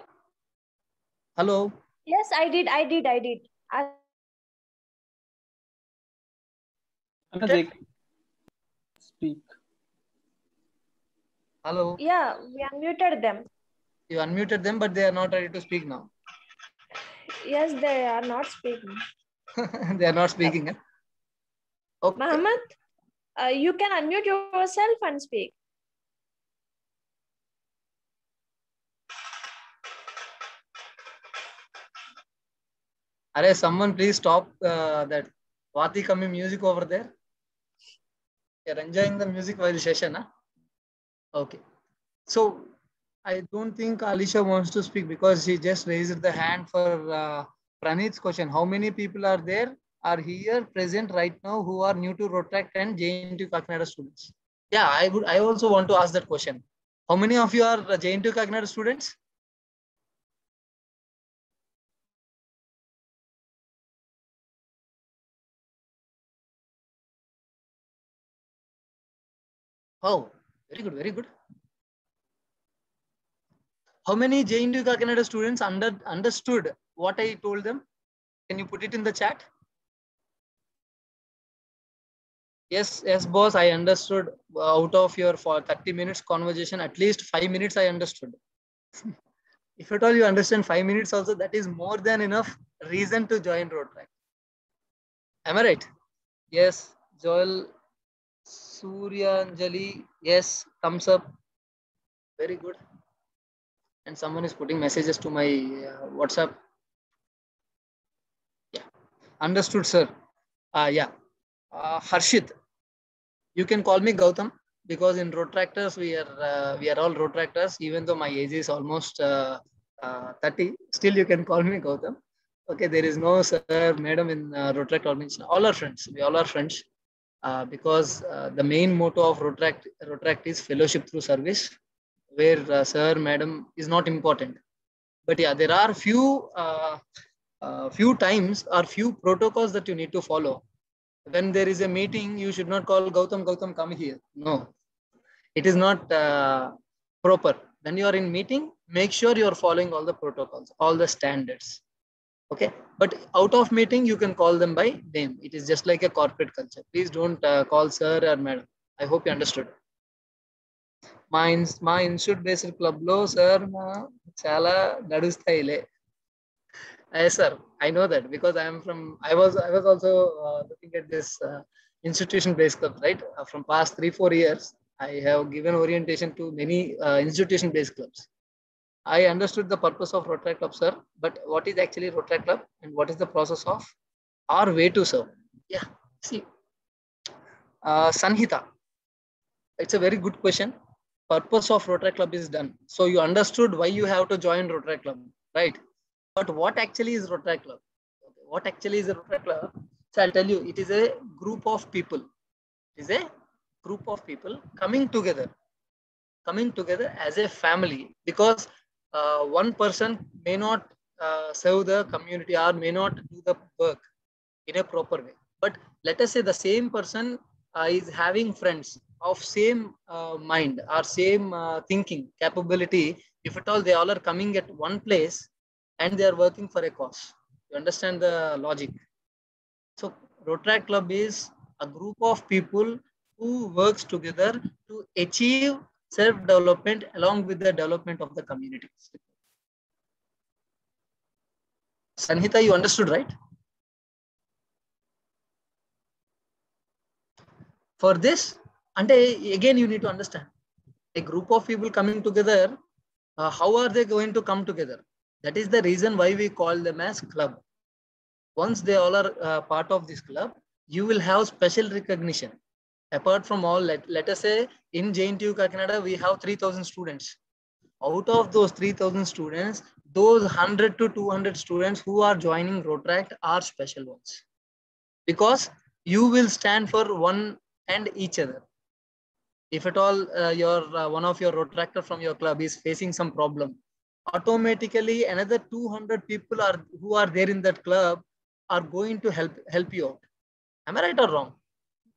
Hello? Yes, I did. Speak. Hello? Yeah, we unmuted them. You unmuted them, but they are not ready to speak now. Yes, they are not speaking. They are not speaking. Eh? Okay. Mohammed, you can unmute yourself and speak. Someone please stop that Vati Kami music over there. You're enjoying the music while session, huh? Okay. So I don't think Alisha wants to speak, because she just raised the hand for Pranit's question. How many people are there, are here present right now, who are new to Rotract and JNTU Kakinada students? Yeah, I also want to ask that question. How many of you are JNTU Kakinada students? Oh, very good. How many JNTU Kakinada students understood what I told them? Can you put it in the chat? Yes, boss, I understood. Out of your 30 minutes conversation, at least 5 minutes I understood. If at all you understand 5 minutes also, that is more than enough reason to join Rotract. Am I right? Yes, Joel, Suryanjali, yes, thumbs up. Very good. And someone is putting messages to my WhatsApp. Yeah, understood, sir. Yeah, Harshit, you can call me Gautam, because in Rotractors we are all Rotractors. Even though my age is almost 30, still you can call me Gautam. Okay, there is no sir, madam in Rotract organization. All are friends. We all are friends, because the main motto of Rotract is fellowship through service, where sir, madam is not important. But yeah, there are few times or few protocols that you need to follow. When there is a meeting, you should not call Gautam, come here. No, it is not proper. When you are in meeting, make sure you are following all the protocols, all the standards. Okay, but out of meeting, you can call them by name. It is just like a corporate culture. Please don't call sir or madam. I hope you understood. మా institute based club లో sir చాలా నడుస్తాయిలే. Yes, sir. I know that because I was also looking at this institution-based club, right? From past 3-4 years, I have given orientation to many institution-based clubs. I understood the purpose of Rotary Club, sir. But what is actually Rotary Club and what is the process of our way to serve? Yeah, see, Sanhita. It's a very good question. Purpose of Rotary Club is done. So you understood why you have to join Rotary Club, right? But what actually is Rotary Club? What actually is a Rotary Club? So I'll tell you, it is a group of people. It is a group of people coming together as a family, because one person may not serve the community or may not do the work in a proper way. But let us say the same person is having friends of same mind or same thinking capability. If at all they all are coming at one place and they are working for a cause. You understand the logic? So Rotary Club is a group of people who works together to achieve self-development along with the development of the community. Sanhita, you understood, right? For this, and again, you need to understand a group of people coming together. How are they going to come together? That is the reason why we call them as club. Once they all are part of this club, you will have special recognition. Apart from all, let us say in JNTU Kakinada, we have 3,000 students. Out of those 3,000 students, those 100 to 200 students who are joining Rotaract are special ones. Because you will stand for one and each other. If at all one of your Rotaractor from your club is facing some problem, automatically another 200 people who are there in that club are going to help you out. Am I right or wrong?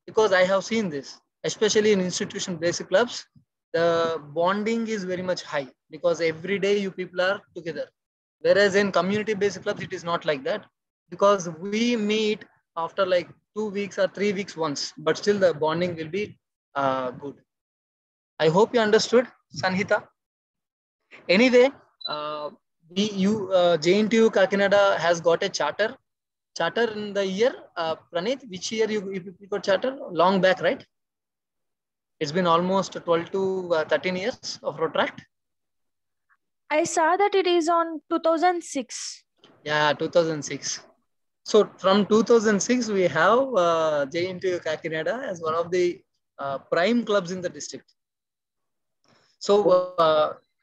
Because I have seen this, especially in institution-based clubs, the bonding is very much high because every day you people are together. Whereas in community-based clubs, it is not like that, because we meet after like 2 weeks or 3 weeks once, but still the bonding will be good. I hope you understood, Sanhita. Anyway, JNTU Kakinada has got a charter in the year, Praneeth, which year you got charter? Long back, right? It's been almost 12 to 13 years of Rotaract. I saw that it is on 2006. Yeah, 2006. So from 2006, we have JNTU Kakinada as one of the prime clubs in the district. So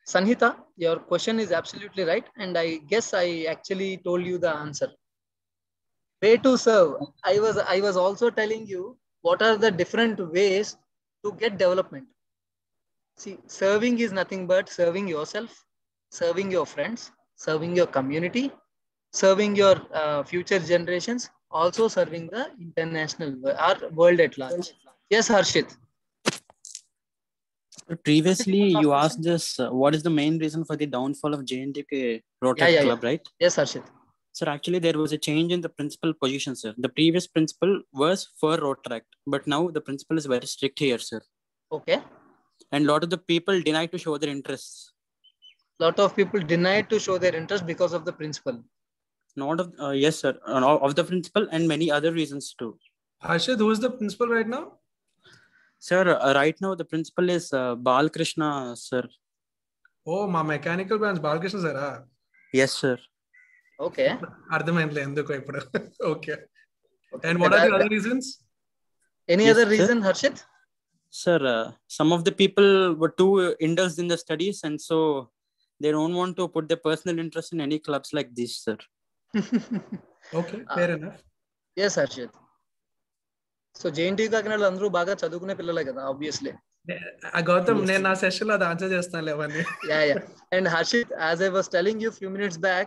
Sanhita, your question is absolutely right. And I guess I actually told you the answer. Way to serve. I was also telling you what are the different ways to get development. See, serving is nothing but serving yourself, serving your friends, serving your community, serving your future generations, also serving the international or world at large. Yes, Harshit. Previously, you asked this, what is the main reason for the downfall of JNTK Rotaract Club, right? Yes, Harshit. Sir, actually, there was a change in the principal position, sir. The previous principal was for Rotaract, but now the principal is very strict here, sir. Okay. And a lot of the people deny to show their interests. Lot of people deny to show their interest because of the principal. Not of, yes, sir, of the principal and many other reasons too. Harshit, who is the principal right now? Sir, right now the principal is Balkrishna, sir. Oh, my mechanical branch, Balkrishna, sir. Yes, sir. Okay. Okay. And what are the other reasons? Any other reason, Harshit? Sir, some of the people were too indulged in the studies, and so they don't want to put their personal interest in any clubs like this, sir. Okay, fair enough. Yes, Harshit. So JNT కాకినాడలో అందరూ బాగా చదువుకునే పిల్లలే కదా, obviously. Gautam, నేను నా session లో అది ఆన్సర్ చేస్తాను అవన్నీ. Yeah. And Harshit, as I was telling you a few minutes back,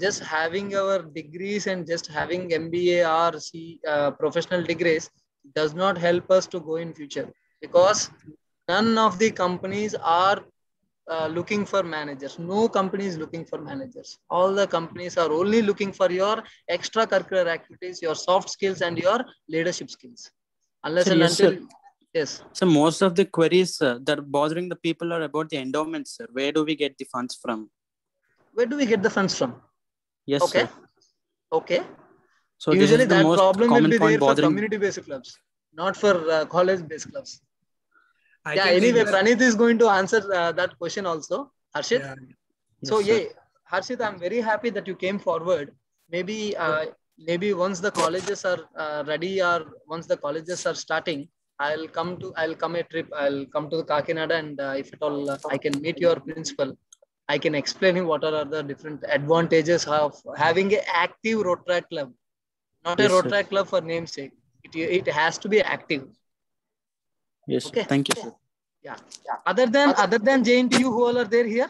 just having our degrees and just having MBA or professional degrees does not help us to go in future, because none of the companies are looking for managers. No company is looking for managers. All the companies are only looking for your extracurricular activities, your soft skills and your leadership skills. Unless and until yes. So most of the queries that are bothering the people are about the endowments, sir. Where do we get the funds from? Where do we get the funds from? Yes, okay. Sir. Okay. So usually this is the that most problem will be there for bothering... community-based clubs, not for college-based clubs. Anyway, Pranit is going to answer that question also. Harshit. Yeah. So Harshit, I'm very happy that you came forward. Maybe once the colleges are ready, or once the colleges are starting, I'll come a trip. I'll come to Kakinada, and if at all I can meet your principal, I can explain him what are the different advantages of having an active Rotaract club, not a Rotaract club for namesake. It has to be active. Yes. Okay. Sir. Thank you, sir. Yeah. Other than JNTU, who all are there here?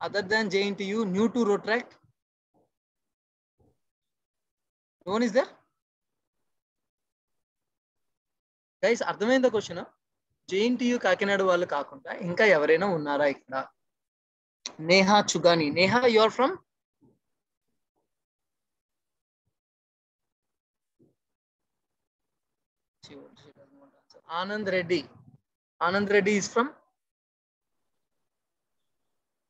Other than JNTU, new to Rotaract? No one is there? Guys, అర్థమైందా question? JNTU Kakinada వాళ్ళు కాకుండా ఇంకా ఎవరైనా ఉన్నారా ఇక్కడ? Neha Chugani. Neha, you are from? She doesn't want to answer. Anand Reddy. Anand Reddy is from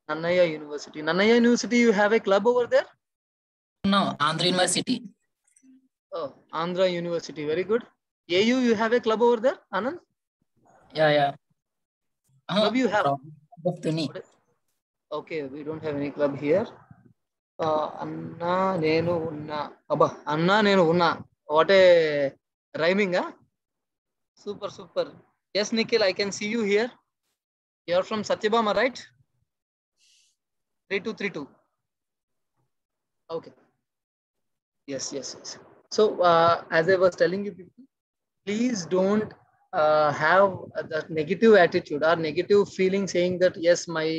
Nannaya University. Nannaya University, you have a club over there? No, Andhra University. Oh, Andhra University. Very good. AU, you have a club over there, Anand? Yeah. Club you have? Okay, we don't have any club here. Anna Nenu Unna. Abba, Anna Nenu Unna. What a rhyming, huh? Super. Yes, Nikhil, I can see you here. You are from Satyabama, right? 3232. Okay. Yes. So, as I was telling you people, please don't have that negative attitude or negative feeling saying that, yes, my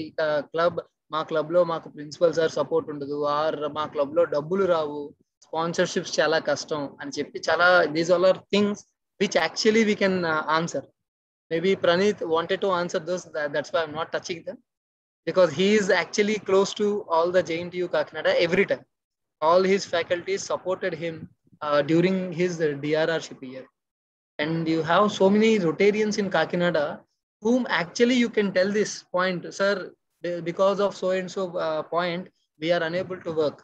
club, మా club లో మాకు principal sir support ఉండదు, or మా club లో డబ్బులు రావు, sponsorships చాలా కష్టం అని చెప్పి చాలా these all are things which actually we can answer. Maybe Pranit wanted to answer those, that's why I'm not touching them, because he is actually close to all the JNTU Kakinada every time. All his faculties supported him during his DRRship year. And you have so many Rotarians in Kakinada whom actually you can tell this point, sir, because of so and so point, we are unable to work.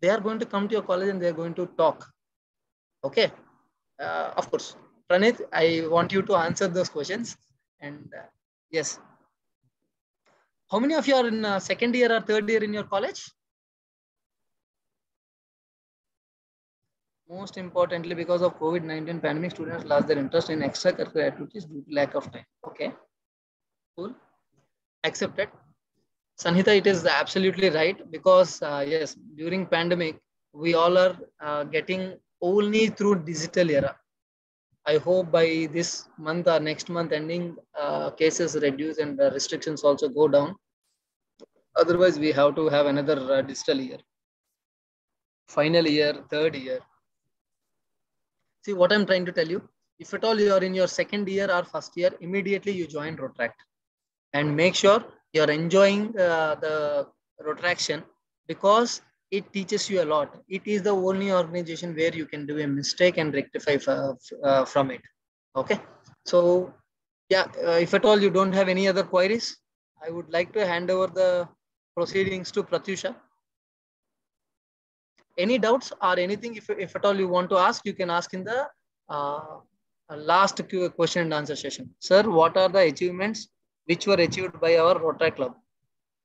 They are going to come to your college and they are going to talk. Okay. Of course. Pranit, I want you to answer those questions. And yes. How many of you are in second year or third year in your college? Most importantly, because of COVID-19 pandemic, students lost their interest in extracurricular activities due to lack of time. Okay, cool, accepted. Sanhita, it is absolutely right, because yes, during pandemic, we all are getting only through digital era. I hope by this month or next month ending, cases reduce and restrictions also go down. Otherwise, we have to have another digital year, final year, third year. See what I'm trying to tell you. If at all you are in your second year or first year, immediately you join Rotaract and make sure you're enjoying the Rotaraction, because it teaches you a lot. It is the only organization where you can do a mistake and rectify from it. Okay. So yeah, if at all you don't have any other queries, I would like to hand over the proceedings to Pratyusha. Any doubts or anything, if at all you want to ask, you can ask in the last question and answer session. Sir, what are the achievements which were achieved by our Rotaract Club?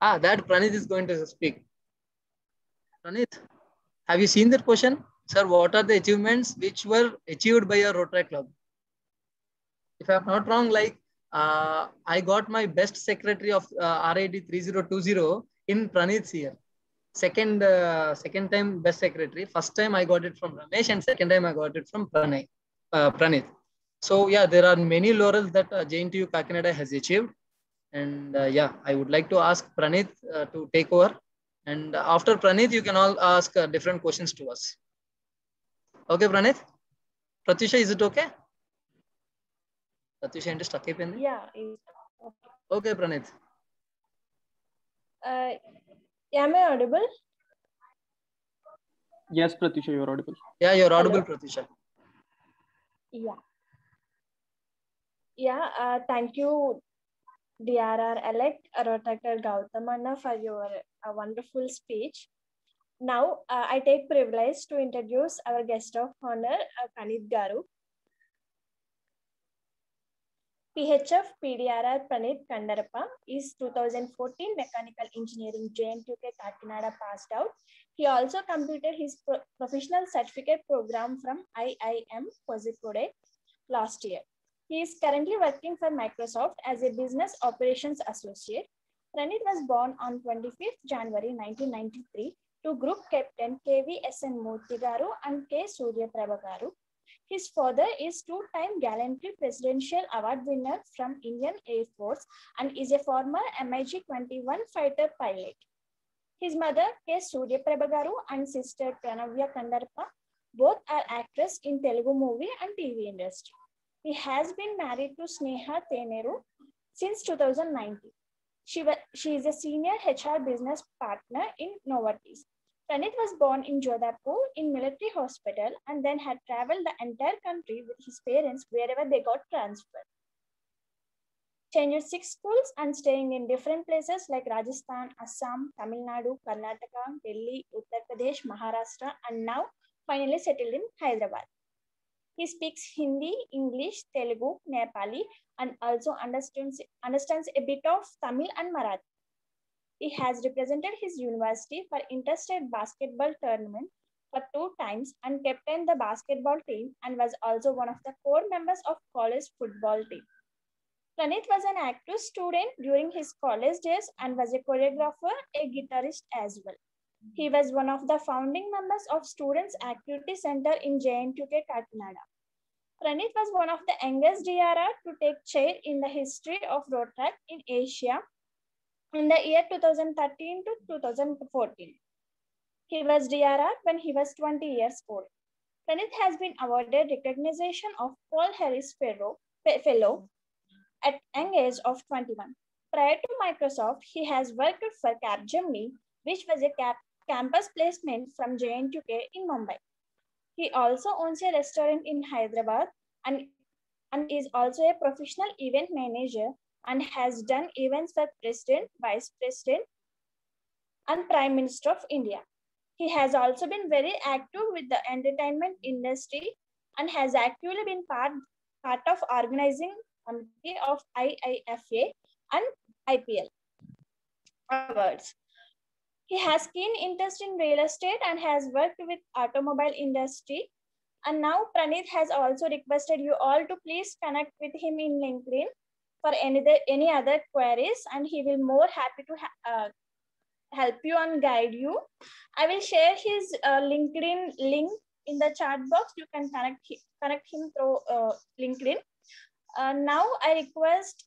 That Pranit is going to speak. Pranit, have you seen that question? Sir, what are the achievements which were achieved by your Rotaract Club? If I'm not wrong, like I got my best secretary of RID 3020 in Pranit's year. second time best secretary. First time I got it from Ramesh, and second time I got it from Pranith. So yeah, there are many laurels that JNTU Kakinada has achieved. And yeah, I would like to ask Pranith to take over. And after Pranith, you can all ask different questions to us. Okay, Pranith? Pratyusha, is it okay? Pratyusha, and stuck in? Yeah. Okay, Pranith. Am I audible? Yes, Pratyusha, you're audible. Yeah, you're audible, Hello? Pratyusha. Yeah. Yeah, thank you, DRR elect Dr. Gautam Anna, for your wonderful speech. Now, I take privilege to introduce our guest of honor, Pranith Garu. PHF PDRR Pranith Kandarappa is 2014 Mechanical Engineering JNTUK Kakinada passed out. He also completed his professional certificate program from IIM Kozhikode last year. He is currently working for Microsoft as a business operations associate. Pranith was born on 25th January 1993 to Group Captain KVSN Murthy Garu and K. Surya Prabha Garu. His father is two-time Gallantry Presidential Award winner from Indian Air Force and is a former MiG-21 fighter pilot. His mother, K. Surya Prabha Garu, and sister Pranavya Kandarappa, both are actors in Telugu movie and TV industry. He has been married to Sneha Teneru since 2019. She is a senior HR business partner in Novartis. Pranith was born in Jodhpur in military hospital and then had traveled the entire country with his parents wherever they got transferred. Changed 6 schools and staying in different places like Rajasthan, Assam, Tamil Nadu, Karnataka, Delhi, Uttar Pradesh, Maharashtra, and now finally settled in Hyderabad. He speaks Hindi, English, Telugu, Nepali, and also understands a bit of Tamil and Marathi. He has represented his university for interstate basketball tournament for 2 times and captained the basketball team and was also one of the core members of college football team. Pranith was an active student during his college days and was a choreographer, a guitarist as well. He was one of the founding members of Students Activity Center in JNTUK Kakinada. Pranith was one of the youngest DRR to take chair in the history of road track in Asia in the year 2013 to 2014. He was DRR when he was 20 years old. Pranith has been awarded recognition of Paul Harris Fellow at young age of 21. Prior to Microsoft, he has worked for Capgemini, which was a campus placement from JNTUK in Mumbai. He also owns a restaurant in Hyderabad and is also a professional event manager and has done events for President, Vice President, and Prime Minister of India. He has also been very active with the entertainment industry and has actively been part of organizing committee of IIFA and IPL awards. He has keen interest in real estate and has worked with automobile industry. And now Pranith has also requested you all to please connect with him in LinkedIn for any other queries, and he will more happy to help you and guide you. I will share his LinkedIn link in the chat box. You can connect him through LinkedIn. Now I request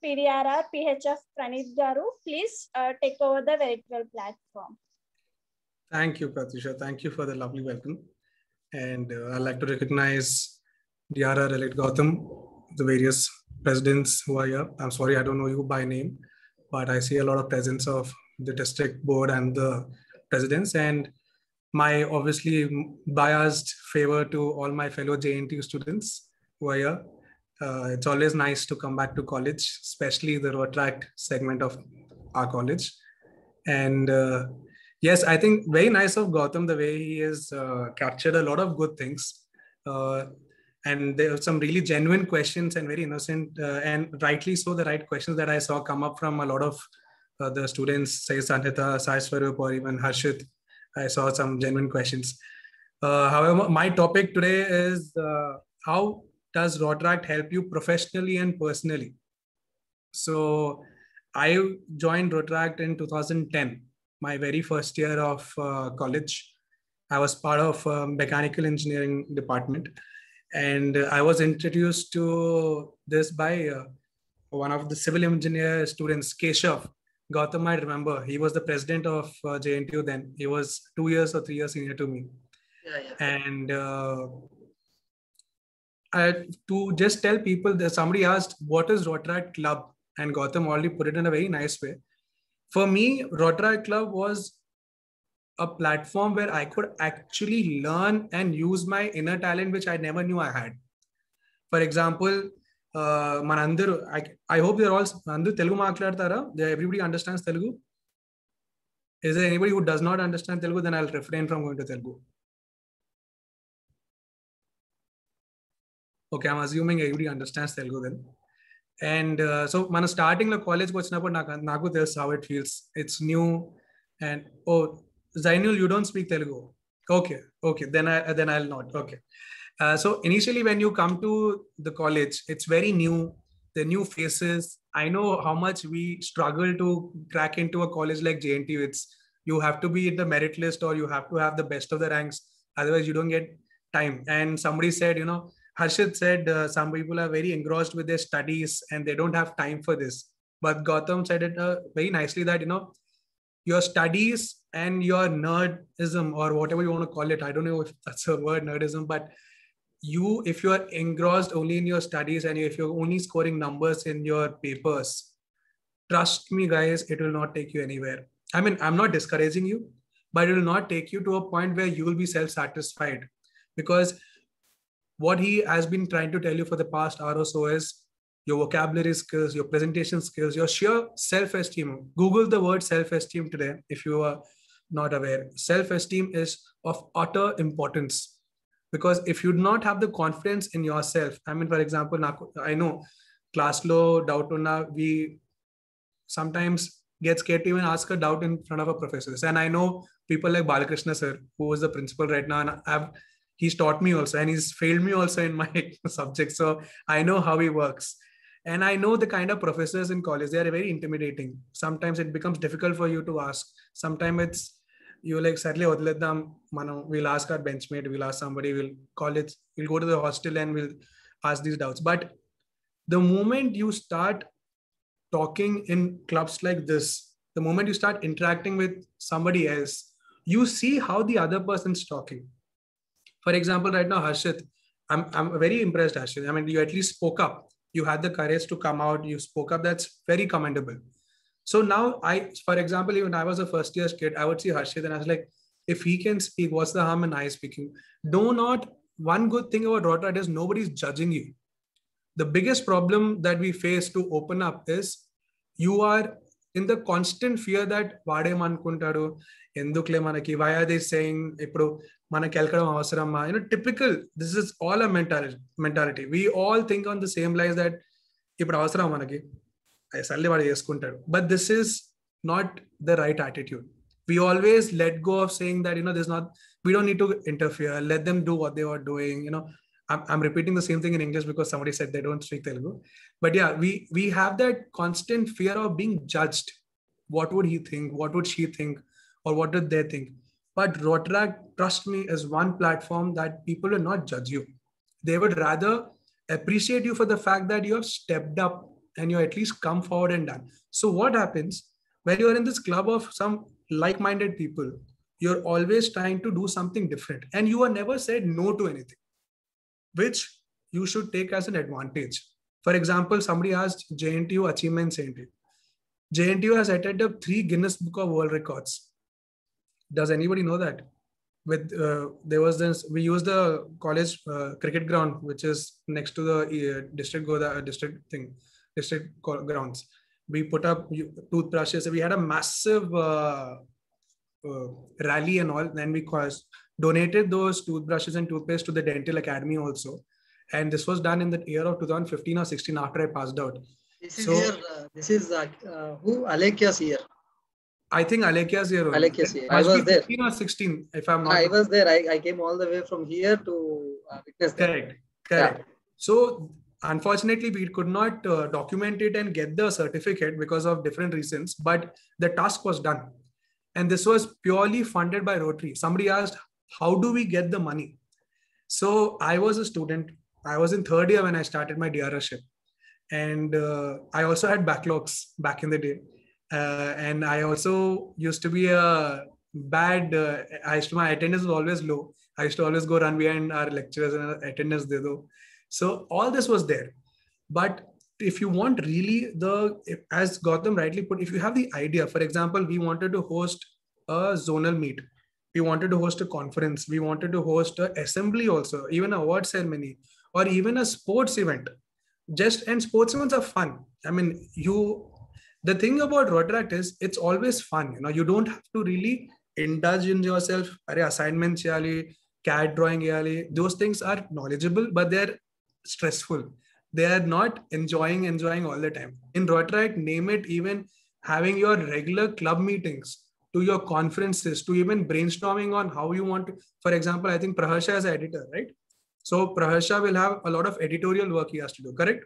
PDRR PHF Pranith Garu, please take over the virtual platform. Thank you, Pratyusha. Thank you for the lovely welcome. And I'd like to recognize DRR elect Gautam, the various presidents who are here. I'm sorry, I don't know you by name, but I see a lot of presence of the district board and the presidents, and my obviously biased favor to all my fellow JNTU students who are here. It's always nice to come back to college, especially the Rotaract segment of our college. And yes, I think very nice of Gautam, the way he has captured a lot of good things. And there are some really genuine questions and very innocent and rightly so the right questions that I saw come up from a lot of the students, say Sanhita, Sai Swarup, or even Harshit. I saw some genuine questions. However, my topic today is how does Rotaract help you professionally and personally? So I joined Rotaract in 2010. my very first year of college. I was part of mechanical engineering department, and I was introduced to this by one of the civil engineer students, Keshav. Gautam might remember. He was the president of JNTU then. He was 2 years or 3 years senior to me. And to just tell people that somebody asked, what is Rotaract Club? And Gautam already put it in a very nice way. For me, Rotaract Club was a platform where I could actually learn and use my inner talent, which I never knew I had. For example, I hope they're all Telugu maatladtara. Everybody understands Telugu. Is there anybody who does not understand Telugu? Then I'll refrain from going to Telugu. Okay, I'm assuming everybody understands Telugu then. And so, man, starting the college, naku tells how it feels. It's new, and Zainul, you don't speak Telugu. Okay, then I'll not. Okay. So initially, when you come to the college, it's very new. The new faces. I know how much we struggle to crack into a college like JNTU. You have to be in the merit list, or you have to have the best of the ranks. Otherwise, you don't get time. And somebody said, Harshit said some people are very engrossed with their studies and they don't have time for this. But Gautam said it very nicely that, your studies and your nerdism, or whatever you want to call it, I don't know if that's a word, nerdism, but if you are engrossed only in your studies and if you're only scoring numbers in your papers, trust me, guys, it will not take you anywhere. I mean, I'm not discouraging you, but it will not take you to a point where you will be self-satisfied, because what he has been trying to tell you for the past hour or so is your vocabulary skills, your presentation skills, your sheer self-esteem. Google the word self-esteem today if you are not aware. Self-esteem is of utter importance, because if you do not have the confidence in yourself, I mean, for example, I know class low doubt, we sometimes get scared to even ask a doubt in front of a professor. And I know people like Balakrishna sir, who is the principal right now, and he's taught me also, and he's failed me also in my subject. So I know how he works. And I know the kind of professors in college, they are very intimidating. Sometimes it becomes difficult for you to ask. Sometimes it's, you're like, sadly, we'll ask our benchmate, we'll ask somebody, we'll go to the hostel and we'll ask these doubts. But the moment you start talking in clubs like this, the moment you start interacting with somebody else, you see how the other person's talking. For example, right now, Harshit, I'm very impressed, Harshit. I mean, you at least spoke up. You had the courage to come out. You spoke up. That's very commendable. So now for example, even I was a first year kid, I would see Harshit and I was like, if he can speak, what's the harm in I speaking? One good thing about Rotaract is nobody's judging you. The biggest problem that we face to open up is you are in the constant fear that vade mankuntadu, endukle manaki, why are they saying, typical, this is all a mentality. We all think on the same lines that but this is not the right attitude. We always let go of saying that, we don't need to interfere. Let them do what they are doing. I'm repeating the same thing in English because somebody said they don't speak Telugu. But yeah, we have that constant fear of being judged. What would he think? What would she think? Or what did they think? But Rotaract, trust me, is one platform that people will not judge you. They would rather appreciate you for the fact that you have stepped up and you at least come forward and done. So what happens when you are in this club of some like-minded people, you're always trying to do something different and you are never said no to anything, which you should take as an advantage. For example, somebody asked JNTU achievements. JNTU has added up 3 Guinness Book of World Records. Does anybody know that? There was this, we used the college cricket ground, which is next to the district grounds. We put up toothbrushes. We had a massive rally and all. Then we donated those toothbrushes and toothpaste to the Dental Academy also. And this was done in the year of 2015 or 16 after I passed out. This is who? Alekia's year. I think Alekia's year. Alekia's year. I was there. 15 or 16, if I'm not. I was there. I came all the way from here to witness that. Correct. Yeah. So unfortunately, we could not document it and get the certificate because of different reasons, but the task was done. And this was purely funded by Rotary. Somebody asked, how do we get the money? So I was a student. I was in third year when I started my DRship. And I also had backlogs back in the day. And I also used to be a bad, my attendance was always low. I used to always go run behind our lecturers and attendance de do. So all this was there. But if you want really as Gautam rightly put, if you have the idea, for example, we wanted to host a zonal meet. We wanted to host a conference. We wanted to host an assembly also, even an award ceremony, or even a sports event. And sports events are fun. I mean, the thing about Rotaract is it's always fun. You don't have to really indulge in yourself. Assignments, CAD drawing, those things are knowledgeable, but they're stressful. They are not enjoying all the time. In Rotaract, name it, even having your regular club meetings, to your conferences, to even brainstorming on how you want to. For example, I think Praharsha is an editor, right? So Praharsha will have a lot of editorial work he has to do, correct?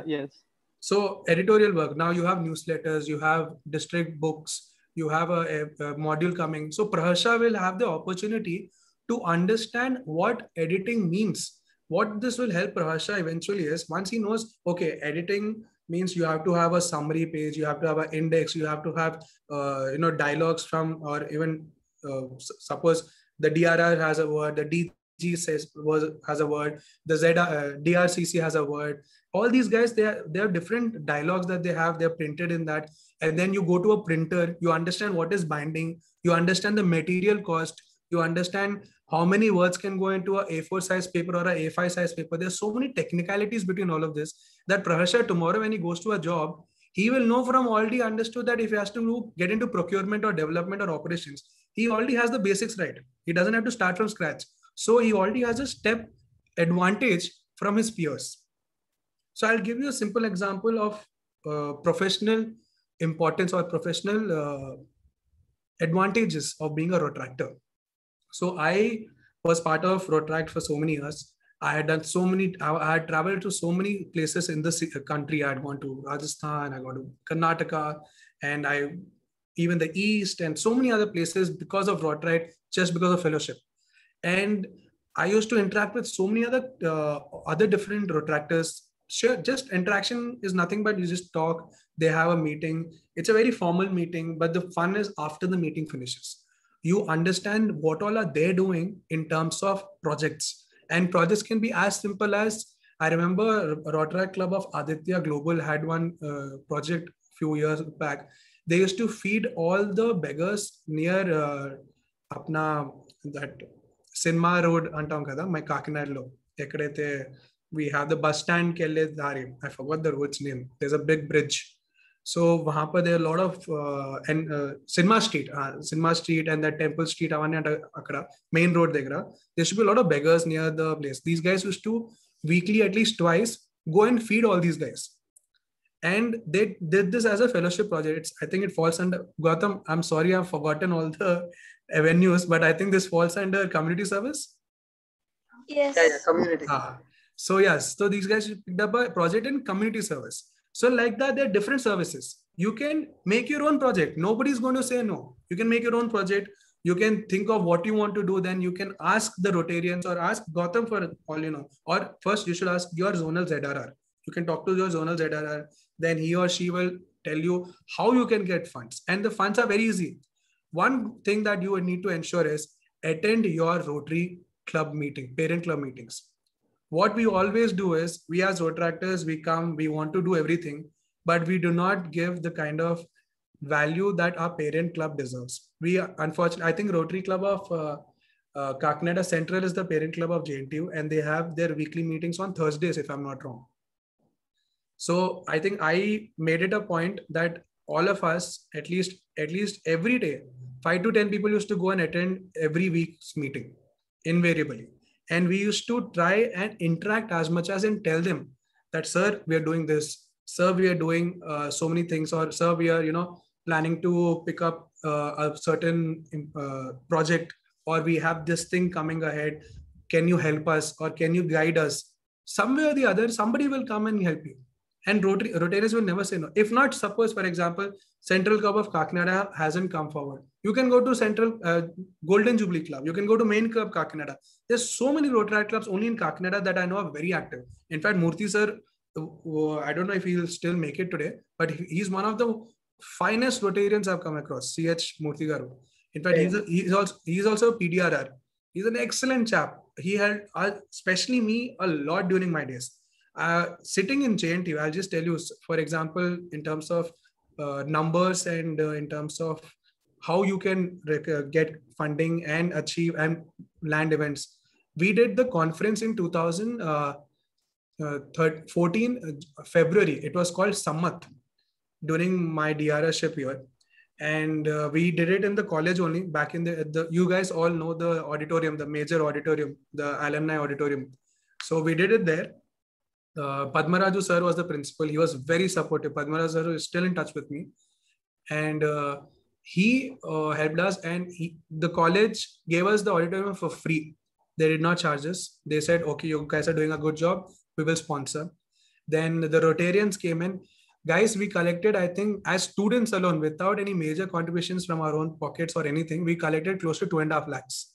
Yes. So editorial work. Now you have newsletters, you have district books, you have a module coming. So Praharsha will have the opportunity to understand what editing means. What this will help Praharsha eventually is, once he knows, okay, editing means you have to have a summary page, you have to have an index, you have to have dialogues from, or even suppose the DRR has a word, the DG has a word, the DRCC has a word. All these guys, they have different dialogues that they have, they're printed in that. And then you go to a printer, you understand what is binding, you understand the material cost, you understand how many words can go into a A4 size paper or a A5 size paper. There's so many technicalities between all of this that Praharsha tomorrow, when he goes to a job, he will know from already understood that if he has to get into procurement or development or operations, he already has the basics right. He doesn't have to start from scratch. So he already has a step advantage from his peers. So I'll give you a simple example of professional importance or professional advantages of being a Rotaractor. So I was part of Rotaract for so many years. I had traveled to so many places in the country. I had gone to Rajasthan, I got to Karnataka, and even the East and so many other places because of Rotaract, just because of fellowship. And I used to interact with so many other different Rotaractors. Sure, just interaction is nothing but you just talk, they have a meeting. It's a very formal meeting, but the fun is after the meeting finishes. You understand what all are they doing in terms of projects. And projects can be as simple as, I remember Rotaract Club of Aditya Global had one project a few years back. They used to feed all the beggars near that Cinema Road antam kada, my Kakinadlo. We have the bus stand Kelle Dari. I forgot the road's name. There's a big bridge. So there are a lot of Cinema Street and that Temple Street, main road there should be a lot of beggars near the place. These guys used to weekly, at least twice, go and feed all these guys. And they did this as a fellowship project. I think it falls under, Gautam, I'm sorry, I've forgotten all the avenues, but I think this falls under community service. Yes. Yeah, community. So yes, so these guys picked up a project in community service. So like that, there are different services. You can make your own project. Nobody's going to say no. You can make your own project. You can think of what you want to do. Then you can ask the Rotarians or ask Gautam for all you know. Or first you should ask your zonal ZRR. You can talk to your zonal ZRR. Then he or she will tell you how you can get funds. And the funds are very easy. One thing that you would need to ensure is attend your Rotary club meeting, parent club meetings. What we always do is, we as Rotaractors, we come, we want to do everything, but we do not give the kind of value that our parent club deserves. We, unfortunately, I think Rotary Club of Kakinada Central is the parent club of JNTU, and they have their weekly meetings on Thursdays, if I'm not wrong. So I think I made it a point that all of us, at least every day, 5 to 10 people used to go and attend every week's meeting, invariably. And we used to try and interact as much as and tell them that, sir, we are doing this. Sir, we are doing so many things. Or sir, we are, planning to pick up a certain project, or we have this thing coming ahead. Can you help us, or can you guide us? Somewhere or the other, somebody will come and help you. And Rotarians will never say no. If not, suppose, for example, Central Club of Kakinada hasn't come forward. You can go to Central Golden Jubilee Club. You can go to Main Club Kakinada. There's so many Rotary clubs only in Kakinada that I know are very active. In fact, Murthy sir, I don't know if he'll still make it today, but he's one of the finest Rotarians I've come across, CH Murthy Garu. In fact, he's also a PDRR. He's an excellent chap. He helped, especially me, a lot during my days. Sitting in JNTU, I'll just tell you, for example, in terms of numbers and in terms of how you can get funding and achieve and land events. We did the conference in 2014 February. It was called Sammat during my DRS-ship year. And we did it in the college only, back in the you guys all know the auditorium, the major auditorium, the alumni auditorium. So we did it there. Padmaraju sir was the principal. He was very supportive. Padmaraju sir is still in touch with me. And he helped us, and the college gave us the auditorium for free. They did not charge us. They said, okay, you guys are doing a good job. We will sponsor. Then the Rotarians came in. Guys, we collected, I think, as students alone, without any major contributions from our own pockets or anything, we collected close to 2.5 lakhs.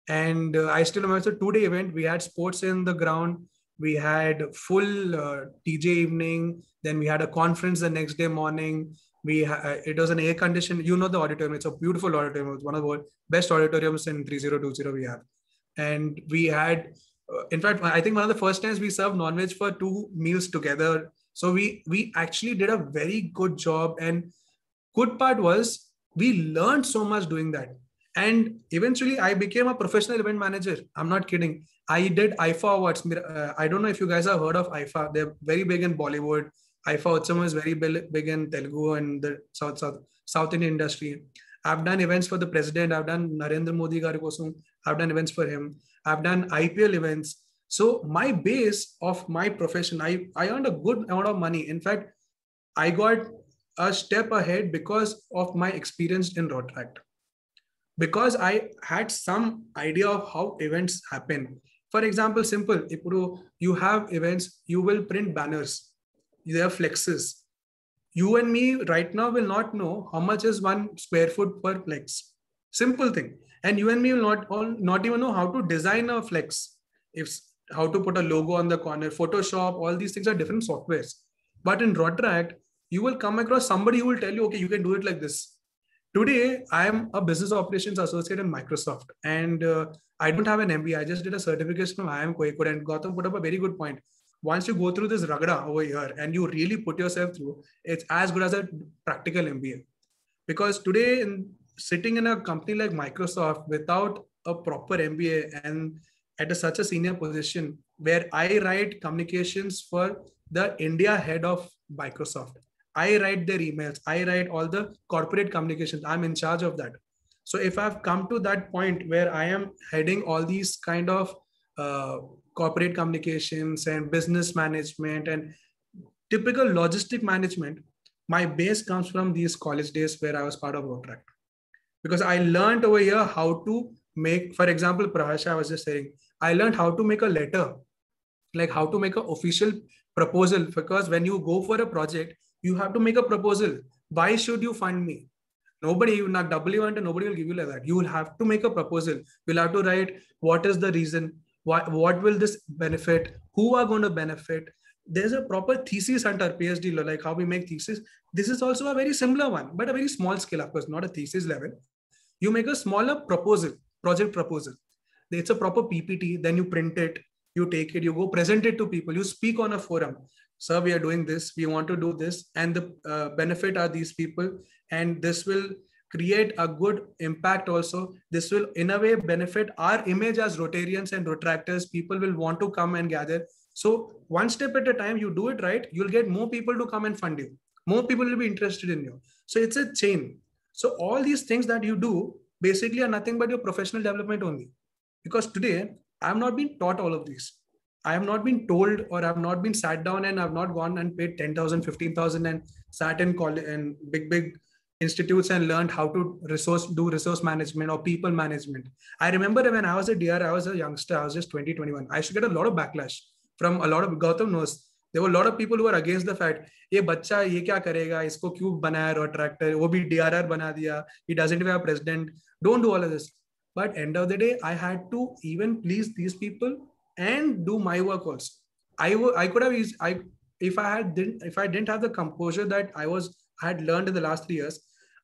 And I still remember the 2-day event. We had sports in the ground. We had full TJ evening. Then we had a conference the next day morning. It was an air conditioned, you know, the auditorium. It's a beautiful auditorium. It's one of the best auditoriums in 3020 we have. And we had, in fact, I think one of the first times we served non-veg for 2 meals together. So we actually did a very good job. And good part was we learned so much doing that. And eventually I became a professional event manager. I'm not kidding. I did IFA awards. I don't know if you guys have heard of IFA. They're very big in Bollywood. IFA Utsavam is very big in Telugu and the South Indian industry. I've done events for the president. I've done Narendra Modi garu kosam. I've done events for him. I've done IPL events. So my base of my profession, I earned a good amount of money. In fact, I got a step ahead because of my experience in Rotaract. Because I had some idea of how events happen. For example, simple, if you have events, you will print banners. There are flexes. You and me right now will not know how much is 1 square foot per flex. Simple thing. And you and me will not even know how to design a flex. How to put a logo on the corner, Photoshop, all these things are different softwares. But in Rotaract, you will come across somebody who will tell you, okay, you can do it like this. Today, I am a business operations associate in Microsoft, and I don't have an MBA. I just did a certification from IIM Kozhikode, and Gautam put up a very good point. Once you go through this ragda over here and you really put yourself through, it's as good as a practical MBA. Because today, sitting in a company like Microsoft without a proper MBA and at such a senior position where I write communications for the India head of Microsoft. I write their emails. I write all the corporate communications. I'm in charge of that. So if I've come to that point where I am heading all these kind of corporate communications and business management and typical logistic management, my base comes from these college days where I was part of Rotaract. Because I learned over here how to make, for example, Prahasha, I was just saying, I learned how to make a letter, like how to make an official proposal. Because when you go for a project, you have to make a proposal. Why should you fund me? Nobody, not nobody will give you like that. You will have to make a proposal. You'll have to write what is the reason, what will this benefit, who are going to benefit. There's a proper thesis under PhD, like how we make thesis. This is also a very similar one, but a very small scale, of course, not a thesis level. You make a smaller proposal, project proposal. It's a proper PPT, then you print it, you take it, you go present it to people, you speak on a forum. Sir, we are doing this, we want to do this, and the benefit are these people, and this will create a good impact also. This will in a way benefit our image as Rotarians and Rotaractors. People will want to come and gather. So one step at a time, you do it right, you'll get more people to come and fund you. More people will be interested in you. So it's a chain. So all these things that you do basically are nothing but your professional development only. Because today, I have not been taught all of these. I have not been told, or I have not been sat down and I have not gone and paid 10,000, 15,000 and sat in college and big institutes and learned how to do resource management or people management. I remember when I was a DR, I was a youngster, I was just 20, 21. I used to get a lot of backlash from a lot of, Gautam knows, There were a lot of people who were against the fact, ये बच्चा ये क्या करेगा, इसको क्यों बनाया Rotaractor, वो भी DRR बना दिया, he doesn't even have a president, don't do all of this. But end of the day, I had to even please these people and do my work also. I could have used, if I didn't have the composure that I had learned in the last 3 years,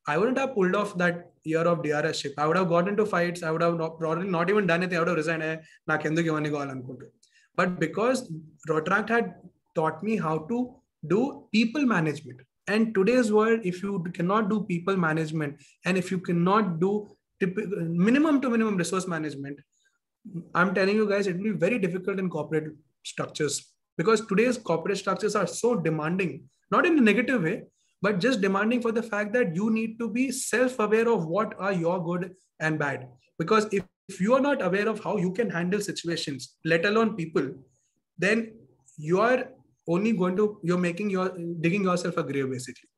I wouldn't have pulled off that year of DRS ship. I would have got into fights. I would have probably not even done anything. I would have resigned. But because Rotract had taught me how to do people management. And today's world, if you cannot do people management, and if you cannot do minimum to minimum resource management, I'm telling you guys, it will be very difficult in corporate structures, because today's corporate structures are so demanding, not in a negative way, but just demanding for the fact that you need to be self-aware of what are your good and bad. Because if you are not aware of how you can handle situations, let alone people, then you are only digging yourself a grave, basically.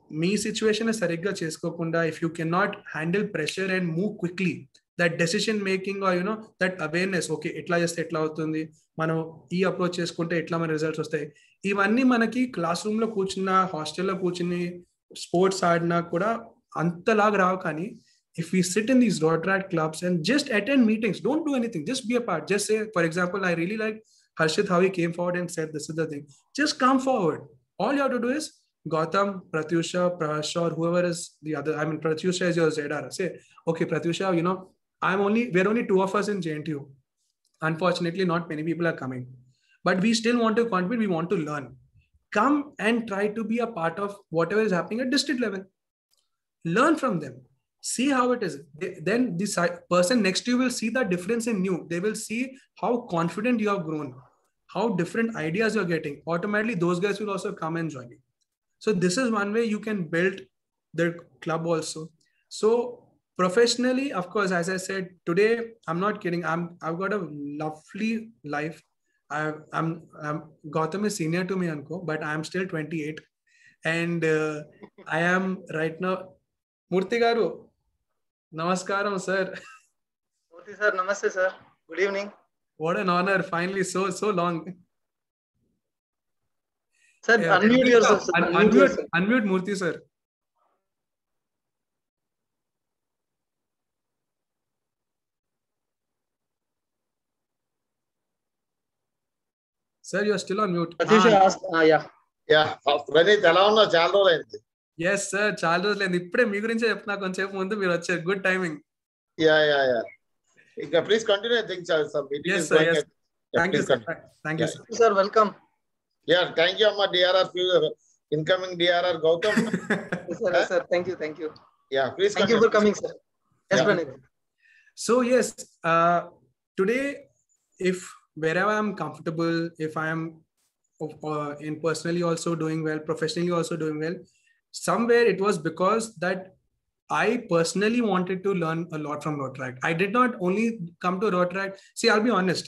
Me situation is sarigga cheskokunda, if you cannot handle pressure and move quickly, that decision making, or that awareness, okay, itla just etla avutundi, manu ee approach cheskunte etla mana results vastayi, ivanni manaki classroom lo కూర్చున్నా, hostel లో కూర్చుని sports ఆడినా కూడా అంతలాగా రావు. కానీ if we sit in these Rotract clubs and just attend meetings, don't do anything, just be a part, just say, for example, I really like Harshit, how he came forward and said this is the thing, just come forward. All you have to do is Gautam, Pratyusha, Prash, or whoever is the other, I mean Pratyusha is your ZR, say, okay Pratyusha, we're only 2 of us in JNTU, unfortunately not many people are coming, but we still want to contribute, we want to learn. Come and try to be a part of whatever is happening at district level. Learn from them. See how it is. Then this person next to you will see the difference in you. They will see how confident you have grown, how different ideas you're getting. Automatically, those guys will also come and join you. So this is one way you can build the club also. So professionally, of course, as I said, today, I'm not kidding. I've got a lovely life. Gautam is senior to me, Anko, but I'm still 28. And I am right now, Murthy Garu, Namaskaram, sir. Murthy sir, namaste sir. Good evening. What an honor, finally, so long. Sir, yeah, unmute yourself. Unmute Murthy sir. Sir, you're still on mute. Pratyusha asked, yeah. Yeah, Pranit, ఎలా ఉన్నావు? చాలా రోజులైంది. Yes sir, చాలా రోజులైంది. ఇప్పుడే మీ గురించే చెప్తున్నా, కొంచెం ముందు మీరు వచ్చారు. Good timing. Yeah. ఇంకా please continue. I think some meeting is going. Yes. Thank you sir. Thank you sir. Sir, welcome. Yeah, thank you amma DRR, incoming DRR Gautam. Yes sir, thank you. Yeah, please thank you for coming sir. Yes, Pranit. So yes, today, if wherever I'm comfortable, if I am in personally also doing well, professionally also doing well, somewhere it was because that I personally wanted to learn a lot from Rotract. I did not only come to Rotract. See, I'll be honest.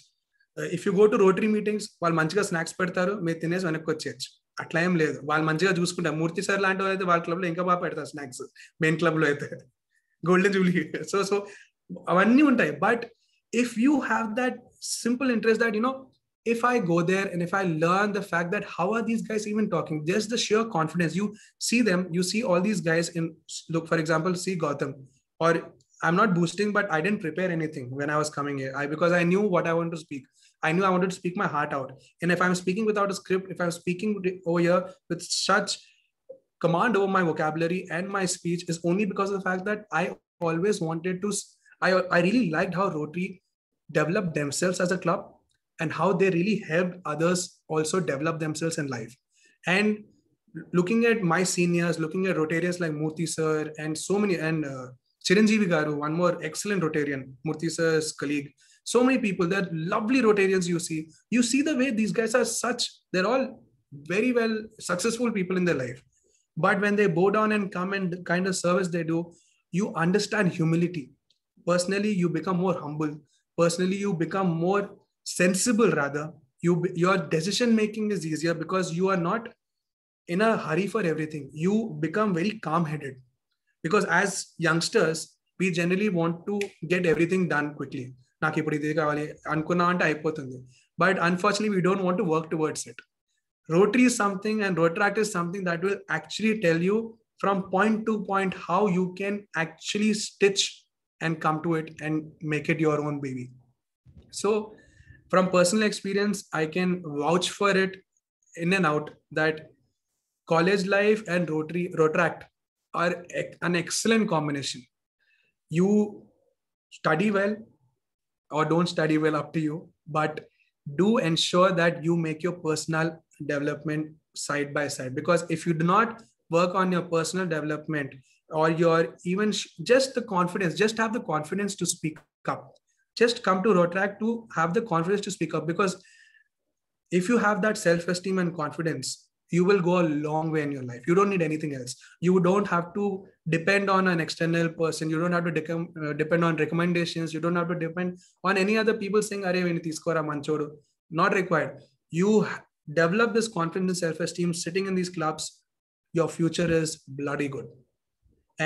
If you go to Rotary meetings, వాళ్ళు మంచిగా snacks పెడతారు, మీరు తినేసి వెనక్కి వచ్చేయచ్చు. అట్లా ఏం లేదు, వాళ్ళు మంచిగా చూసుకుంటారు. మూర్తి సార్ లాంటి వాళ్ళు అయితే వాళ్ళ క్లబ్ లో ఇంకా బాగా పెడతారు స్నాక్స్, మెయిన్ క్లబ్ లో అయితే గోల్డెన్ జూబ్లీ. సో అవన్నీ ఉంటాయి. But if you have that simple interest that, if I go there and if I learn the fact that how are these guys even talking, just the sheer confidence, you see them, you see all these guys look, for example, see Gautam, or I'm not boosting, but I didn't prepare anything when I was coming here. Because I knew what I wanted to speak. I knew I wanted to speak my heart out. And if I'm speaking without a script, if I'm speaking over here with such command over my vocabulary and my speech, is only because of the fact that I always wanted to, I really liked how Rotary developed themselves as a club and how they really helped others also develop themselves in life. And looking at my seniors, looking at Rotarians like Murthy sir and so many, and Chiranjeevi Garu, one more excellent Rotarian, Murthy sir's colleague, so many people, they're lovely Rotarians. You see the way these guys are they're all very well successful people in their life. But when they bow down and come and the kind of service they do, you understand humility. Personally, you become more humble. Personally, you become more sensible rather. Your decision making is easier because you are not in a hurry for everything. You become very calm-headed. Because as youngsters, we generally want to get everything done quickly. but unfortunately, we don't want to work towards it. Rotary is something, and Rotaract is something that will actually tell you from point to point how you can actually stitch and come to it and make it your own baby. So from personal experience, I can vouch for it in and out that college life and Rotaract are an excellent combination. You study well or don't study well, up to you, but do ensure that you make your personal development side by side, because if you do not work on your personal development or your even just the confidence, just have the confidence to speak up, just come to Rotaract to have the confidence to speak up, because if you have that self-esteem and confidence, you will go a long way in your life. You don't need anything else. You don't have to depend on an external person. You don't have to depend on recommendations. You don't have to depend on any other people saying, "Arey, Vinitiskora manchodu." Not required. You develop this confidence and self-esteem sitting in these clubs. Your future is bloody good.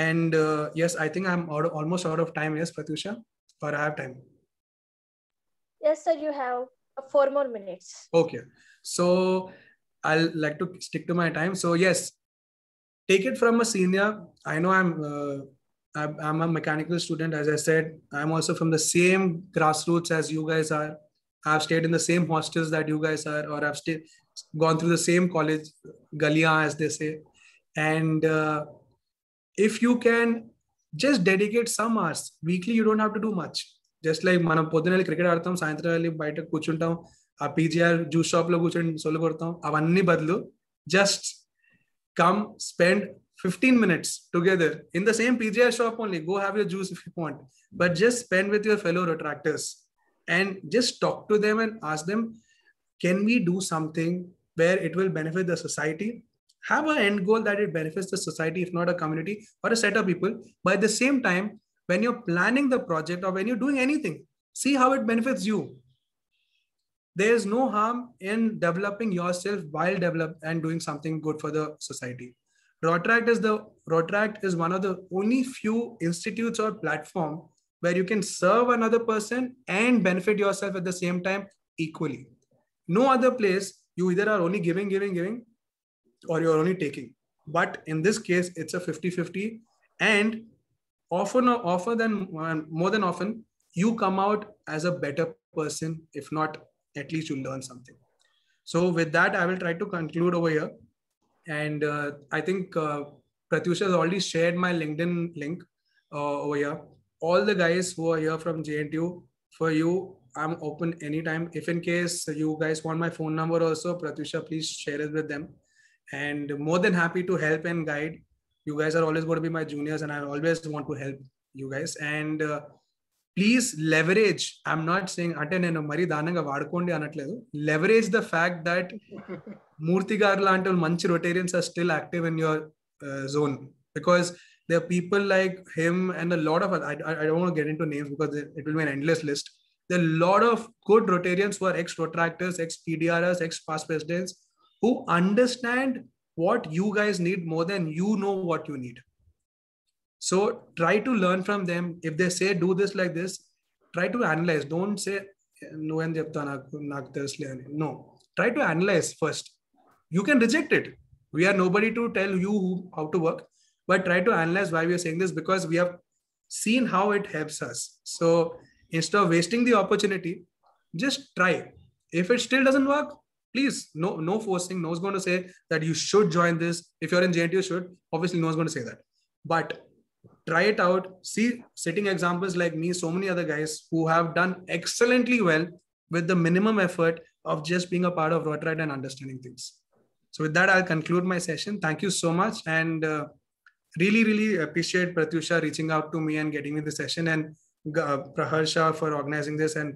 And yes, I think I'm almost out of time. Yes, Pratyusha, or I have time? Yes, sir, you have 4 more minutes. Okay. So I'll like to stick to my time. So yes, take it from a senior. I know I'm a mechanical student. As I said, I'm also from the same grassroots as you guys are. I've stayed in the same hostels that you guys are, or I've gone through the same college, galiyan as they say. And if you can just dedicate some hours weekly, you don't have to do much. Just like మనం పొద్దున cricket ఆడతాం, సాయంత్రం వెళ్ళి బయట కూర్చుంటాం, ఆ PGR juice shop లో కూర్చొని సొల్లు కొడతాం, అవన్నీ బదులు just come spend 15 minutes together in the same PGR shop only. Go have your juice if you want, but just spend with your fellow Rotaractors and just talk to them and ask them, can we do something where it will benefit the society? Have an end goal that it benefits the society, if not a community or a set of people. But at the same time, when you're planning the project or when you're doing anything, see how it benefits you. There is no harm in developing yourself while doing something good for the society. Rotaract is one of the only few institutes or platform where you can serve another person and benefit yourself at the same time equally. No other place, you either are only giving, or you're only taking. But in this case, it's a 50-50, and more than often, you come out as a better person. If not, at least you learn something. So with that, I will try to conclude over here. And I think Pratyusha has already shared my LinkedIn link over here. All the guys who are here from JNTU, for you, I'm open anytime. If in case you guys want my phone number also, Pratyusha, please share it with them. And more than happy to help and guide. You guys are always going to be my juniors, and I always want to help you guys. And please leverage. I'm not saying leverage the fact that Murthy garu lanti manchi Rotarians are still active in your zone, because there are people like him and a lot of I don't want to get into names because it will be an endless list. There are a lot of good Rotarians who are ex-Rotaractors, ex-PDRs, ex-past presidents, who understand what you guys need more than you know what you need. So try to learn from them. If they say do this like this, try to analyze. Don't say no and no. Try to analyze first. You can reject it. We are nobody to tell you how to work, but try to analyze why we are saying this, because we have seen how it helps us. So instead of wasting the opportunity, just try. If it still doesn't work, please, no forcing. No one's going to say that you should join this. If you're in JNTU, you should. Obviously, no one's going to say that. But try it out. See sitting examples like me, so many other guys who have done excellently well with the minimum effort of just being a part of Rotaract and understanding things. So with that, I'll conclude my session. Thank you so much. And really appreciate Pratyusha reaching out to me and getting me the session, and Praharsha for organizing this. And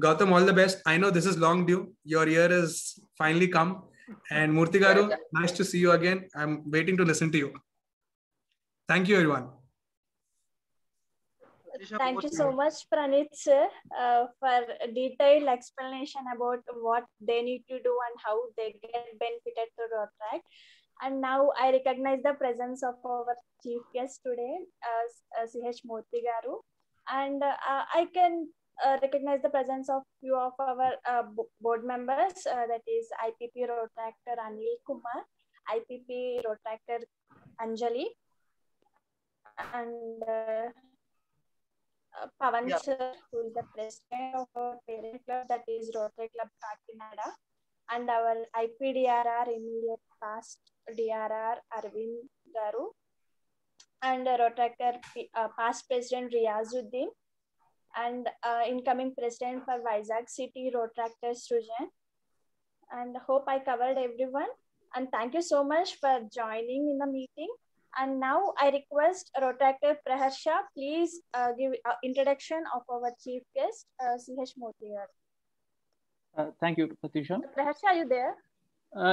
Gautam, all the best. I know this is long due. Your year is finally come. And Murthy garu, nice to see you again. I'm waiting to listen to you. Thank you, everyone. Thank you so much, Pranit sir, for a detailed explanation about what they need to do and how they get benefited to Rotaract. And now I recognize the presence of our chief guest today, CH Murthy garu. And I can recognize the presence of few of our board members, that is IPP Rotractor Anil Kumar, IPP Rotractor Anjali, and Pavan sir, who is the president of our parent club, that is Rotary Club Kakinada, and our IPDRR immediate past DRR Arvind Garu, and Rotractor past president Riazuddin, and incoming president for Vizag City Rotractor Srujan. And hope I covered everyone. And thank you so much for joining in the meeting. And now I request Rotractor Praharsha, please give introduction of our chief guest, CH Murthy. Thank you, Pratisha. Praharsha, are you there?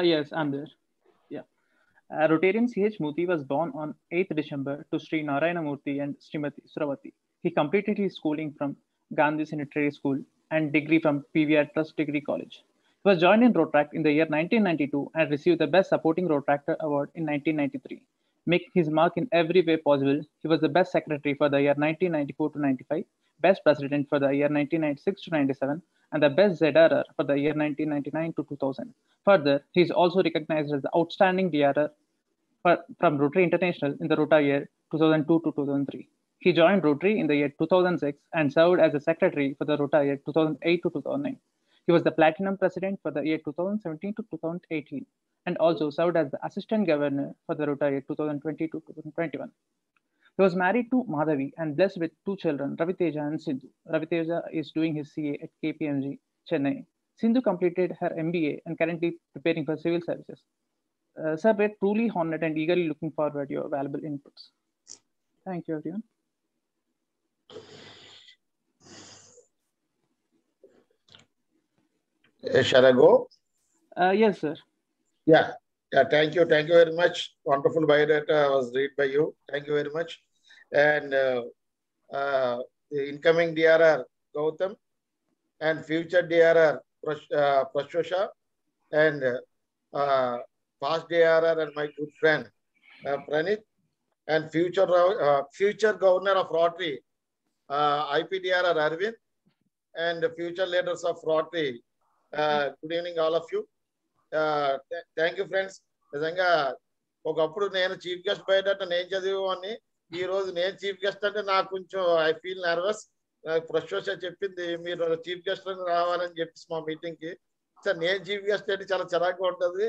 Yes, I'm there. Yeah. Rotarian CH Murthy was born on 8th December to Sri Narayana Murthy and Srimati Suravati. He completed his schooling from Gandhi Sanitary School and degree from PVR Trust Degree College. He was joined in Rotract in the year 1992 and received the Best Supporting Rotractor Award in 1993. Making his mark in every way possible, he was the Best Secretary for the year 1994 to 95, Best President for the year 1996 to 97, and the Best ZRR for the year 1999 to 2000. Further, he is also recognized as the Outstanding DRR from Rotary International in the Rota year 2002 to 2003. He joined Rotary in the year 2006 and served as a secretary for the Rota year 2008 to 2009. He was the Platinum President for the year 2017 to 2018 and also served as the Assistant Governor for the Rota year 2020 to 2021. He was married to Madhavi and blessed with 2 children, Raviteja and Sindhu. Raviteja is doing his CA at KPMG, Chennai. Sindhu completed her MBA and currently preparing for civil services. Sir, we're truly honored and eagerly looking forward to your valuable inputs. Thank you, everyone. Shall I go? Yes, sir. Yeah. Thank you very much. Wonderful biodata was read by you. Thank you very much. And the incoming DRR Gautam and future DRR Prashosha and past DRR and my good friend Pranit and future governor of Rotary IPDRR Arvind and the future leaders of Rotary. Good evening, all of you. Thank you, friends. నిజంగా ఒకప్పుడు నేను chief guest బయట నేను చదివేవాడిని. ఈ రోజు నేను chief guest అంటే నాకు కొంచెం ఐ ఫీల్ నర్వస్. ప్రశ్న చెప్పింది మీరు చీఫ్ గెస్ట్ రావాలని చెప్పేసి మా మీటింగ్ కి. సార్ నేను చీఫ్ గెస్ట్ అంటే చాలా చిరాకుగా ఉంటుంది.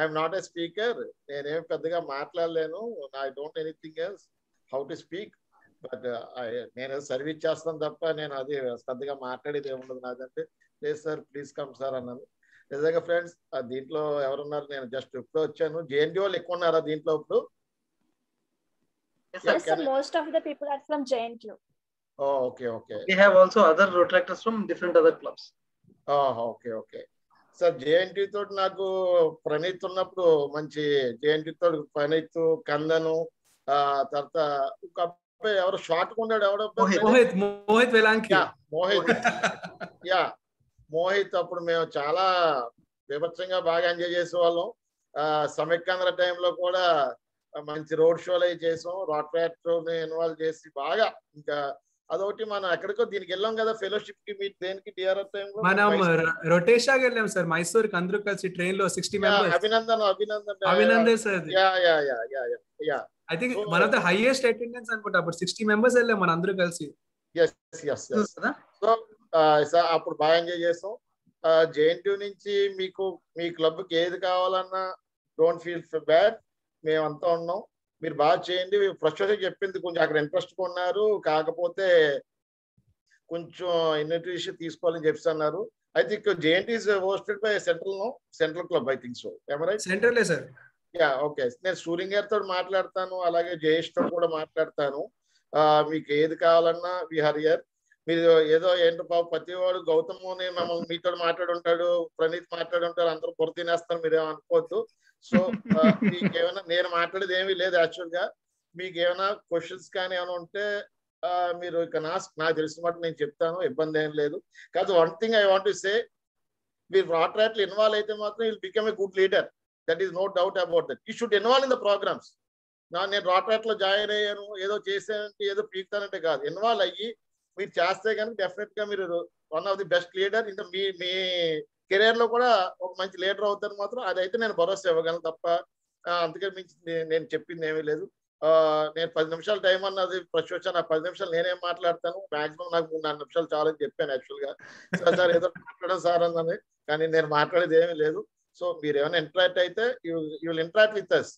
I'm not a speaker. నేనేం పెద్దగా మాట్లాడలేను. I don't anything else how to speak. But నేను సర్వీస్ చేస్తాను తప్ప నేను అది పెద్దగా మాట్లాడేది ఏముండదు నాదంటే. లేదు సార్ ప్లీజ్ కమ్ సార్ అన్నాను. నిజంగా ఫ్రెండ్స్ దీంట్లో ఎవరున్నారు? నేను జస్ట్ ఇప్పుడు వచ్చాను. జేఎన్టీ వాళ్ళు ఎక్కువ ఉన్నారా దీంట్లో ఇప్పుడు? Yes, sir, most of the people are from JNTU. Oh, okay. We have also other Rotractors from different other clubs. Oh, okay. Sir JNT తోటి నాకు ప్రణీత్ ఉన్నప్పుడు మంచి జేఎన్టీ తోటి ప్రణీత్ కందను తర్వాత ఒక అబ్బాయి ఎవరు షార్ట్ ఉన్నాడు ఎవడో మోహిత్ వెలాంకి. మోహిత్ అప్పుడు మేము చాలా విభత్సంగా బాగా ఎంజాయ్ చేసేవాళ్ళం. సమైక్యాంధ్ర టైంలో కూడా మంచి రోడ్ షోలు అవి చేసాం. రోట్రాక్టర్ని ఇన్వాల్వ్ చేసి బాగా ఇంకా అదొకటి మనం ఎక్కడికో దీనికి వెళ్ళాం కదా ఫెలోషిప్ కి. మీ దేనికి డిఆర్ఆర్ టైంలో మనం రొటేషాకి వెళ్ళాం సార్, మైసూర్ కి అందరూ కలిసి ట్రైన్ లో 60 members. Abhinandan sir. Yeah I think one of the highest attendance అనుకుంటా. అప్పుడు 60 మెంబర్స్ వెళ్ళాం మన అందరూ కలిసి. సో అప్పుడు బాగా ఎంజాయ్ చేస్తాం. జేఎన్టీ నుంచి మీకు మీ క్లబ్ కి ఏది కావాలన్నా డోంట్ ఫీల్ బ్యాడ్, మేమంతా ఉన్నాం. మీరు బాగా చేయండి. ప్రొఫెసర్ చెప్పింది కొంచెం అక్కడ ఇంట్రెస్ట్ ఉన్నారు, కాకపోతే కొంచెం ఇనిషియేటివ్ తీసుకోవాలని చెప్పి I think JNT is hosted by central club I think so. సెంట్రలే సార్. Yeah okay. నేను సూర్యం గారితో మాట్లాడతాను, అలాగే జయేష్ తో కూడా మాట్లాడతాను. మీకు ఏది కావాలన్నా విహార్ ఇయర్. మీరు ఏదో ఏంటో బాబు ప్రతివాడు గౌతమ్ని మమ్మల్ని మీతో మాట్లాడుంటాడు, ప్రణీత్ మాట్లాడుంటారు, అందరూ పొర తినేస్తారు, మీరేమనుకోవద్దు. సో మీకేమైనా నేను మాట్లాడేది ఏమీ లేదు. యాక్చువల్ గా మీకు ఏమైనా క్వశ్చన్స్ కానీ ఏమైనా ఉంటే మీరు ఇక నాకు తెలిసిన మాట నేను చెప్తాను, ఇబ్బంది ఏం లేదు. కాదు one thing I want to say, మీరు రాట్రాట్లు ఇన్వాల్వ్ అయితే మాత్రం will become a good leader. That is no doubt about that. You should involve in the programs. నేను రాట్రాట్లో జాయిన్ అయ్యాను, ఏదో చేసానంటే ఏదో పీకుతానంటే కాదు. ఇన్వాల్వ్ అయ్యి మీరు చేస్తే కనుక డెఫినెట్ గా మీరు one of the best leader ఇంకా మీ కెరియర్ లో కూడా ఒక మంచి లీడర్ అవుతారు మాత్రం అదైతే నేను భరోసా ఇవ్వగలను తప్ప అందుకే మించి నేను చెప్పింది ఏమీ లేదు. నేను 10 నిమిషాలు టైం అన్నది ఫస్ట్ వచ్చాను. ఆ 10 నిమిషాలు నేనేం మాట్లాడతాను, మాక్సిమం నాకు 3-4 నిమిషాలు చాలని చెప్పాను యాక్చువల్ గా. సార్ ఏదో మాట్లాడడం సార్ అన్నది, కానీ నేను మాట్లాడేది ఏమీ లేదు. సో మీరు ఏమైనా ఇంటరాక్ట్ అయితే you will interact with us.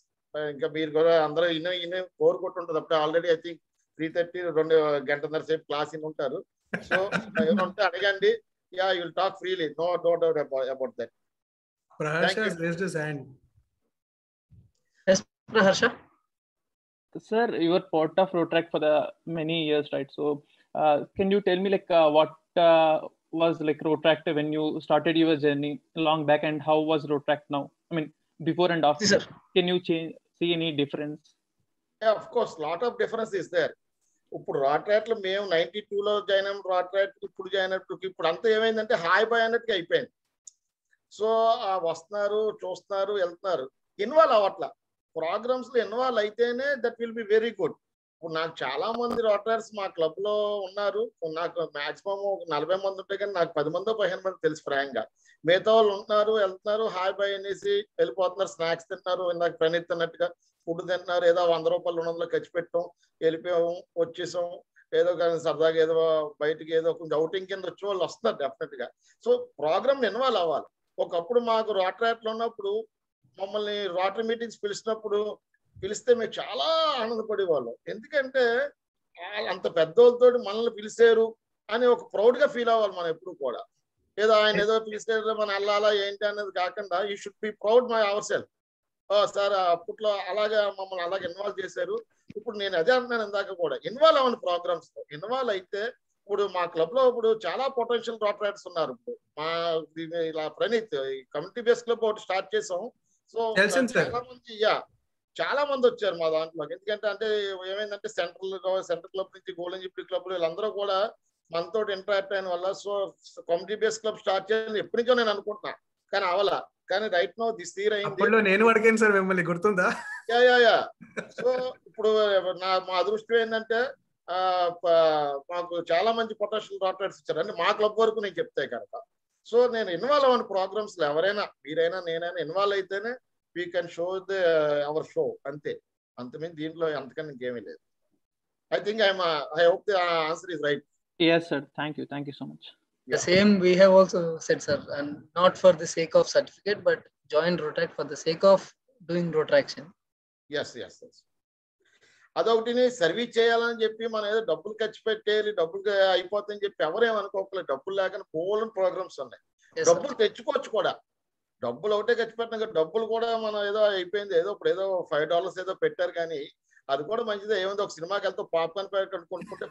ఇంకా మీరు కూడా అందరూ ఇన్ని కోరుకుంటుంటుంది. అప్పుడు ఆల్రెడీ ఐ థింక్ 3:30 2 గంటన్నర సేపు క్లాస్ ఇన్ ఉంటారు. సో ఏమైనా ఉంటే అడగండి. Yeah you will talk freely, no doubt about that. Praharsha has raised his hand. Yes, Praharsha. Sir, you were part of Rotaract for the many years, right? So can you tell me like what was like Rotaract when you started your journey long back, and how was Rotaract now? I mean, before and after. Yes, sir. Can you see any difference? Yeah, of course, lot of difference is there. ఇప్పుడు Rotaract లో మేము 92లో join అయిన Rotaract ఇప్పుడు join అయినప్పుడు ఇప్పుడు అంతా ఏమైందంటే hi bye అన్నట్టుగా అయిపోయింది. సో వస్తున్నారు, చూస్తున్నారు, వెళ్తున్నారు, ఇన్వాల్వ్ అవ్వట్లా. ప్రోగ్రామ్స్ లో ఇన్వాల్వ్ అయితేనే that will be very good. ఇప్పుడు నాకు చాలా మంది Rotaracts మా క్లబ్ లో ఉన్నారు. నాకు మాక్సిమం ఒక 40 మంది ఉంటే కానీ నాకు 10 మందో 15 మంది తెలుసు ఫ్రాంక్ గా. మిగతా వాళ్ళు ఉంటున్నారు, వెళ్తున్నారు, హాయ్ బాయ్ అనేసి వెళ్ళిపోతున్నారు. స్నాక్స్ తింటున్నారు, ఇందాక ప్రణీత్ అన్నట్టుగా ఫుడ్ తింటున్నారు, ఏదో 100 రూపాయలు 200 ఖర్చు పెట్టాం, వెళ్ళిపోయాము, వచ్చేసాం, ఏదో కానీ సరదాగా ఏదో బయటికి ఏదో కొంచెం అవుటింగ్ కింద వచ్చే వాళ్ళు వస్తారు డెఫినెట్ గా. సో ప్రోగ్రామ్ ఇన్వాల్వ్ అవ్వాలి. ఒకప్పుడు మాకు Rotaract లో ఉన్నప్పుడు మమ్మల్ని రోటరీ మీటింగ్స్ పిలిస్తే మేము చాలా ఆనందపడేవాళ్ళం. ఎందుకంటే అంత పెద్దోళ్ళతో మనల్ని పిలిచారు అని ఒక ప్రౌడ్ గా ఫీల్ అవ్వాలి మనం ఎప్పుడు కూడా. ఏదో ఆయన ఏదో పిలిచారు మనం వెళ్ళాలా ఏంటి అనేది కాకుండా you should be proud my our self. Sir అప్పట్లో అలాగా మమ్మల్ని అలాగే ఇన్వాల్వ్ చేశారు. ఇప్పుడు నేను అదే అంటున్నాను ఇందాక కూడా, ఇన్వాల్వ్ అవ్వండి ప్రోగ్రామ్స్ లో. ఇన్వాల్వ్ అయితే ఇప్పుడు మా క్లబ్ లో ఇప్పుడు చాలా పొటెన్షియల్ Rotaracts ఉన్నారు. ఇప్పుడు మా ఇలా ప్రణీత్ కమ్యూనిటీ బేస్ క్లబ్ ఒకటి స్టార్ట్ చేసాం. సో చాలా మంది వచ్చారు మా దాంట్లో. ఎందుకంటే అంటే ఏమైందంటే సెంట్రల్ క్లబ్ నుంచి గోల్డెన్ జూబ్లీ క్లబ్ వీళ్ళందరూ కూడా మనతో ఇంటరాక్ట్ అయిన వల్ల so community base club start చేయాలని ఎప్పటి నుంచో నేను అనుకుంటున్నా, కానీ అవలా. కానీ రైట్ నో దిస్ ఇయర్ అయింది. నేను అడిగాను సార్ మిమ్మల్ని, గుర్తుందా? యా. సో ఇప్పుడు మా అదృష్టం ఏంటంటే మాకు చాలా మంచి పొటెన్షియల్ Rotaracts ఇచ్చారు అంటే మా క్లబ్ వరకు నేను చెప్తే కనుక. సో నేను ఇన్వాల్వ్ అవ్వను ప్రోగ్రామ్స్ లో. ఎవరైనా మీరైనా నేనైనా ఇన్వాల్వ్ అయితేనే we can show our show. అంతే, అంతమంది దీంట్లో అంతకన్నా ఇంకేమీ లేదు. I think I hope the answer is right. Yes sir, thank you so much. The same we have also said, sir, and not for the sake of certificate but join Rotaract for the sake of doing Rotaraction. Yes. అదొకటిని service చేయాలని చెప్పి మనం ఏదో డబ్బులు ఖర్చు పెట్టేయాలి, డబ్బులు అయిపోతాయని చెప్పి ఎవరేమనుకోకలేదు. డబ్బులు లేకుండా బోల్డెన్ ప్రోగ్రామ్స్ ఉన్నాయి. డబ్బులు తెచ్చుకోవచ్చు కూడా. డబ్బులు ఒకటే ఖర్చు పెట్టిన డబ్బులు కూడా మనం ఏదో అయిపోయింది, ఏదో ఇప్పుడు ఏదో $5 ఏదో పెట్టారు, కానీ అది కూడా మంచిదే. ఏముంది, ఒక సినిమాకి వెళ్తే పాప్కార్న్ ప్యాకెట్ కొనుక్కుంటే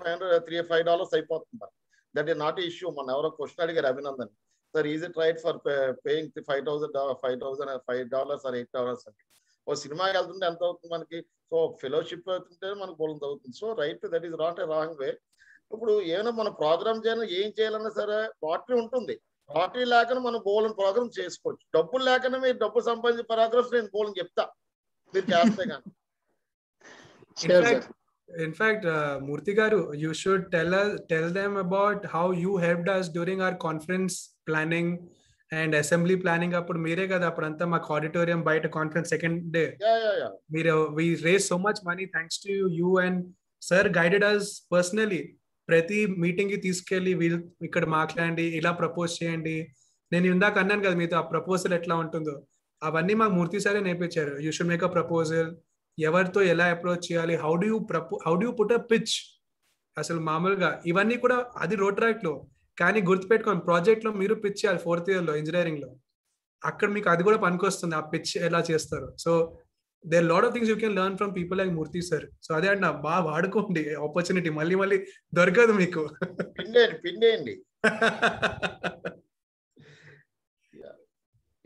$5 అయిపోతుంది. That is not issue. మన ఎవరో క్వశ్చన్ అడిగారు Abhinandan sir, is it right for paying $5 or $8 అని. ఓ సినిమాకి వెళ్తుంటే ఎంత అవుతుంది మనకి? సో ఫెలోషిప్ అవుతుంటే మనకు బోల్డ్ అవుతుంది. So right, that is not a wrong way. ఇప్పుడు ఏమైనా మన ప్రోగ్రామ్ చేయాలి, ఏం చేయాలన్నా సరే వాటర్ ఉంటుంది. వాటర్ లేకుండా మనం బోల్డ్ ప్రోగ్రామ్ చేసుకోవచ్చు. డబ్బులు లేకుండా మీరు డబ్బులు సంపాదించే ప్రోగ్రామ్స్ నేను బోల్డ్ చెప్తా, మీరు చేస్తే కానీ. In fact, Murthy garu, you should tell them about how you helped us during our conference planning and assembly planning. Appudu mere kada appadanta maku auditorium bite conference second day. Yeah. We raised so much money thanks to you, and sir guided us personally. ప్రతి meeting కి తీసుకెళ్లి వీళ్ళు ఇక్కడ మాట్లాడండి, ఇలా propose చేయండి. నేను ఇందాక అన్నాను కదా మీతో, ఆ ప్రపోజల్ ఎట్లా ఉంటుందో అవన్నీ మాకు మూర్తి సారే నేర్పించారు. You should make a proposal, ఎవరితో ఎలా అప్రోచ్ చేయాలి, how do you put a pitch, అసలు మామూలుగా ఇవన్నీ కూడా అది Rotaract లో. కానీ గుర్తుపెట్టుకోండి, ప్రాజెక్ట్ లో మీరు పిచ్ చేయాలి 4th year లో ఇంజనీరింగ్ లో. అక్కడ మీకు అది కూడా పనికొస్తుంది, ఆ పిచ్ ఎలా చేస్తారు. So there are a lot of things you can learn from people like Murthy sir. So అదే అన్న, బాగా వాడుకోండి ఆపర్చునిటీ, మళ్ళీ దొరకదు మీకు. పిండేయండి.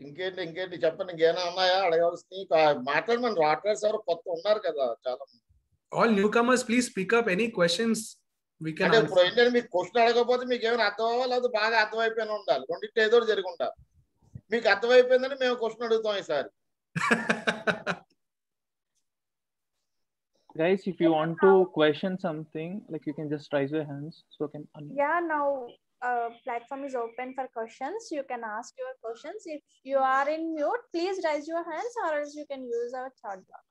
ఇంకేంటి చెప్పండి, ఇంకేనా ఉన్నాయా అడగవలసి? మాట్లాడమని Rotaracts ఎవరు కొత్త ఉన్నారు కదా చాలా మంది. All newcomers, please speak up any questions we can answer. ఇప్పుడు ఏంటంటే మీకు క్వశ్చన్ అడగకపోతే మీకు ఏమైనా అర్థం అవ్వాలి, అది బాగా అర్థమైపోయిన ఉండాలి. రెండింటి ఏదో జరిగి ఉండాలి. మీకు అర్థమైపోయిందని మేము క్వశ్చన్ అడుగుతాం ఈసారి. Guys, if you want to question something, like you can just raise your hands so I can Yeah, now platform is open for questions. You can ask your questions. If you are in mute, please raise your hands, or else you can use our chat box.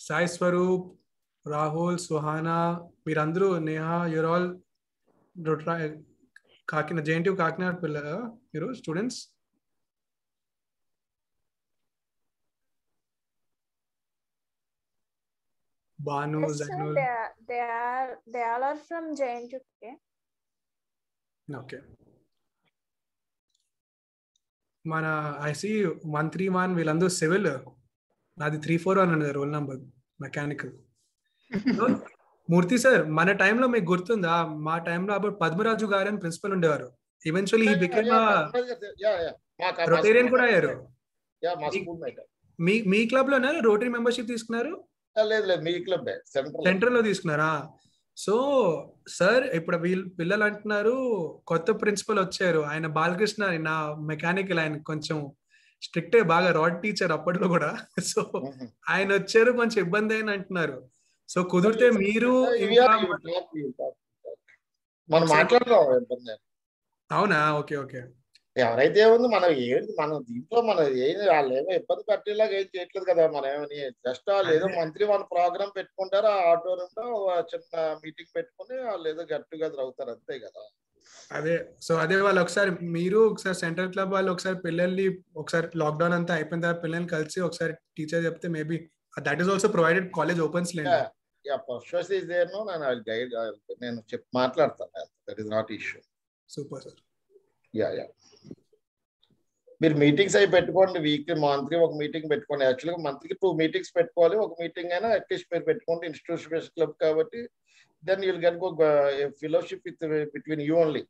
Sai Swaroop, Rahul, Suhana, Mirandru, Neha, you're all Kakinada, JNTU Kakinada pillara, you students. Banu, Yes, sir, Zainul. they all are from JNTU. Okay. Mana, I see 131 వీళ్ళందరూ civil, నాది 341 అన్నది roll number mechanical. మూర్తి sir, మన టైంలో మీకు గుర్తుందా? మా టైంలో అప్పుడు పద్మరాజు గారు అని ప్రిన్సిపల్ ఉండేవారు. ఈవెన్చువల్లీ హీ బికేమ్ రొటేరియన్ కూడా అయ్యారు. మీ క్లబ్ లోనే రోటరీ మెంబర్షిప్ తీసుకున్నారు? లేదు లేదు, మీ క్లబ్ సెంట్రల్ లో తీసుకున్నారా? సో సార్, ఇప్పుడు వీళ్ళు పిల్లలు అంటున్నారు కొత్త ప్రిన్సిపల్ వచ్చారు, ఆయన బాలకృష్ణ అని, నా మెకానికల్ ఆయన కొంచెం స్ట్రిక్ట్, బాగా రాడ్ టీచర్ అప్పట్లో కూడా. సో ఆయన వచ్చారు, కొంచెం ఇబ్బంది అని అంటున్నారు. సో కుదిరితే మీరు మనం మాట్లాడదాం. అవునా? Okay okay. ఎవరైతే ఏముంది, మనం ఏంటి మన దీంట్లో మనం ఏం వాళ్ళు ఏమో ఇబ్బంది పెట్టేలాగా ఏం చేయట్లేదు కదా. మనం ఏమని జస్ట్ వాళ్ళు ఏదో మంత్లీ వాళ్ళ ప్రోగ్రామ్ పెట్టుకుంటారు, ఆ ఆడిటోరియంలో చిన్న మీటింగ్ పెట్టుకుని వాళ్ళు ఏదో గెట్ టుగెదర్ అవుతారు, అంతే కదా. అదే. సో అదే వాళ్ళు ఒకసారి మీరు ఒకసారి సెంట్రల్ క్లబ్ వాళ్ళు ఒకసారి పిల్లల్ని ఒకసారి లాక్డౌన్ అంతా అయిపోయిన తర్వాత పిల్లల్ని కలిసి ఒకసారి టీచర్ చెప్తే maybe that is also provided college opens లేదు. నేను మాట్లాడతాను, that is not issue. Super sir. Yeah yeah, మీరు మీటింగ్స్ అవి పెట్టుకోండి, వీక్లీ మంత్లీ ఒక మీటింగ్ పెట్టుకోండి. యాక్చువల్గా మంత్లీకి 2 మీటింగ్స్ పెట్టుకోవాలి. ఒక మీటింగ్ అయినా అట్లీస్ట్ మీరు పెట్టుకోండి, ఇన్స్టిట్యూషన్ క్లబ్ కాబట్టి. Then you'll get fellowship between you only.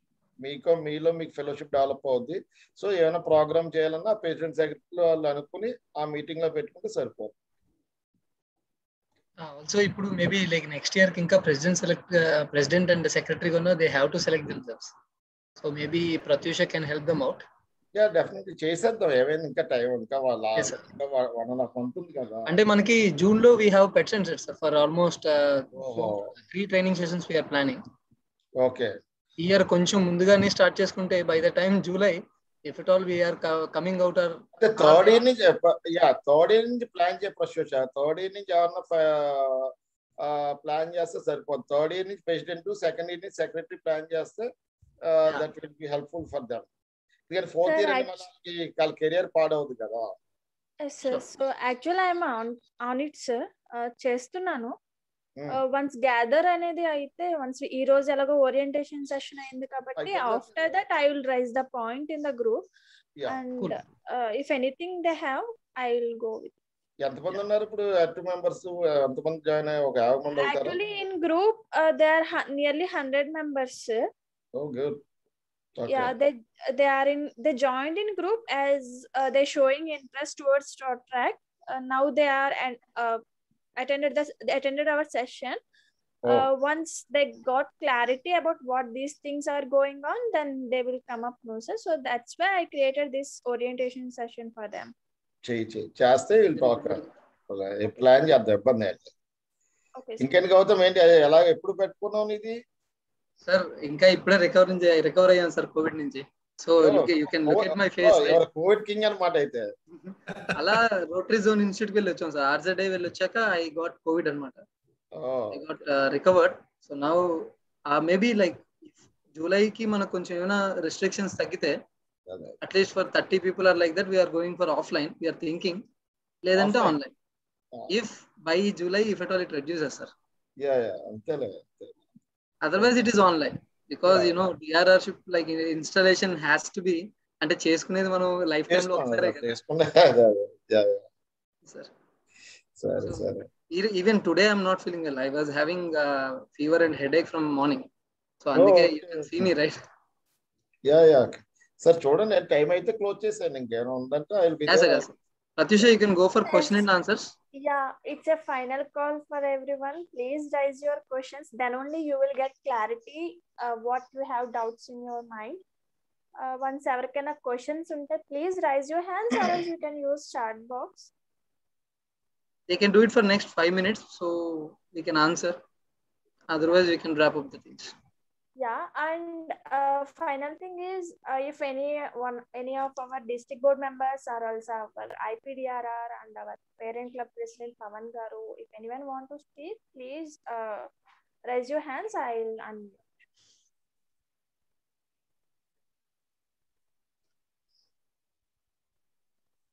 మీలో మీకు ఫెలోషిప్ డెవలప్ అవుద్ది. సో ఏమైనా ప్రోగ్రామ్ చేయాలన్నా ప్రెసిడెంట్ సెక్రటరీ వాళ్ళు అనుకుని ఆ మీటింగ్ లో పెట్టుకుంటే సరిపోతుంది. ఆల్సో ఇప్పుడు మేబీ లైక్ నెక్స్ట్ ఇయర్ కి ఇంకా ప్రెసిడెంట్ అండ్ సెక్రటరీ కూడా they have to select themselves. So maybe Pratyusha can help them out. Yeah, definitely చేసేద్దాం. ఏమైనా ఇంకా టైం ఇంకా 1.5 months ఉంది కదా. అంటే మనకి జూన్ లో we have PETS and SETS for almost 3 training sessions we're planning. Okay, ఈ ఇయర్ కొంచెం ముందుగానే స్టార్ట్ చేసుకుంటే by the time July if it all we're coming out or third year నుంచి ప్లాన్ ప్రశ్న. థర్డ్ ఇయర్ నుంచి ఏమన్నా plan చేస్తే సరిపోతుంది. థర్డ్ ఇయర్ నుంచి ప్రెసిడెంట్, సెకండ్ ఇయర్ నుంచి సెక్రటరీ ప్లాన్ చేస్తే that will be helpful for them. Fourth year వాళ్ళ కెరియర్ పాడవుతుంది కదా. So actual I'm on it sir, చేస్తున్నాను. వన్స్ గ్యాదర్ అనేది అయితే, వన్స్ ఈ రోజు ఎలాగో ఓరియంటేషన్ సెషన్ అయింది కాబట్టి after that I will raise the point in the group and if anything they have I will go with. ఎంతమంది ఉన్నారు ఇప్పుడు యాక్టివ్ మెంబర్స్? ఎంతమంది జాయిన్ అయ్యారు? ఒక 50 మంది అవుతారు. Actually in group they are nearly 100 members. Oh good. Yeah, they joined in group as they showing interest towards short track. Now they are and attended our session. Once they got clarity about what these things are going on, then they will come up closer. So that's why I created this orientation session for them. చేస్తే వీళ్ళు talk plan చేద్దాం, ఇబ్బంది అయితే. ఇంకేం గౌతమ్, ఏంటి ఎలా ఎప్పుడు పెట్టుకున్నావు ఇది? సార్ ఇంకా ఇప్పుడే రికవర్ అయ్యాను సార్ కోవిడ్ నుంచి. So you can look at my face. Covid king అన్నమాట అయితే. అలా రోటరీ జోన్ ఇన్స్టిట్యూట్ కి వెళ్ళి వచ్చాం సార్. ఆర్జెడ్ఐ వెళ్ళి వచ్చాక ఐ గాట్ కోవిడ్ అన్నమాట. I got recovered. So now maybe like జూలైకి మనకు కొంచెం ఏమైనా రెస్ట్రిక్షన్స్ తగ్గితే at least for 30 people or like that we're going for offline we're thinking, లేదంటే online. If by July if at all it reduces sir. అంతేలే. Otherwise it is online because you know DRRship like installation has to be అంటే చేసుకునేది మనం life time లో ఒకసారి సరే. Even today I'm not feeling well. I was having fever and headache from morning. So అందుకే you can see me, right? Yeah sir, చూడండి time అయితే close చేసాను. ఇంకేమైనా ఉందంటే I will be there. Pratyusha, you can go for question and answers. Yeah, it's a final call for everyone. Please raise your questions. Then only you will get clarity what you have doubts in your mind. Once ఎవరికైనా questions ఉంటే please raise your hands or else you can use chat box. They can do it for next 5 minutes, so we can answer. Otherwise, we can wrap up the things. Yeah, and final thing is, if any of our district board members are also our IPDRR and our parent club president Pavan Garu, if anyone want to speak, please raise your hands. I'll unmute.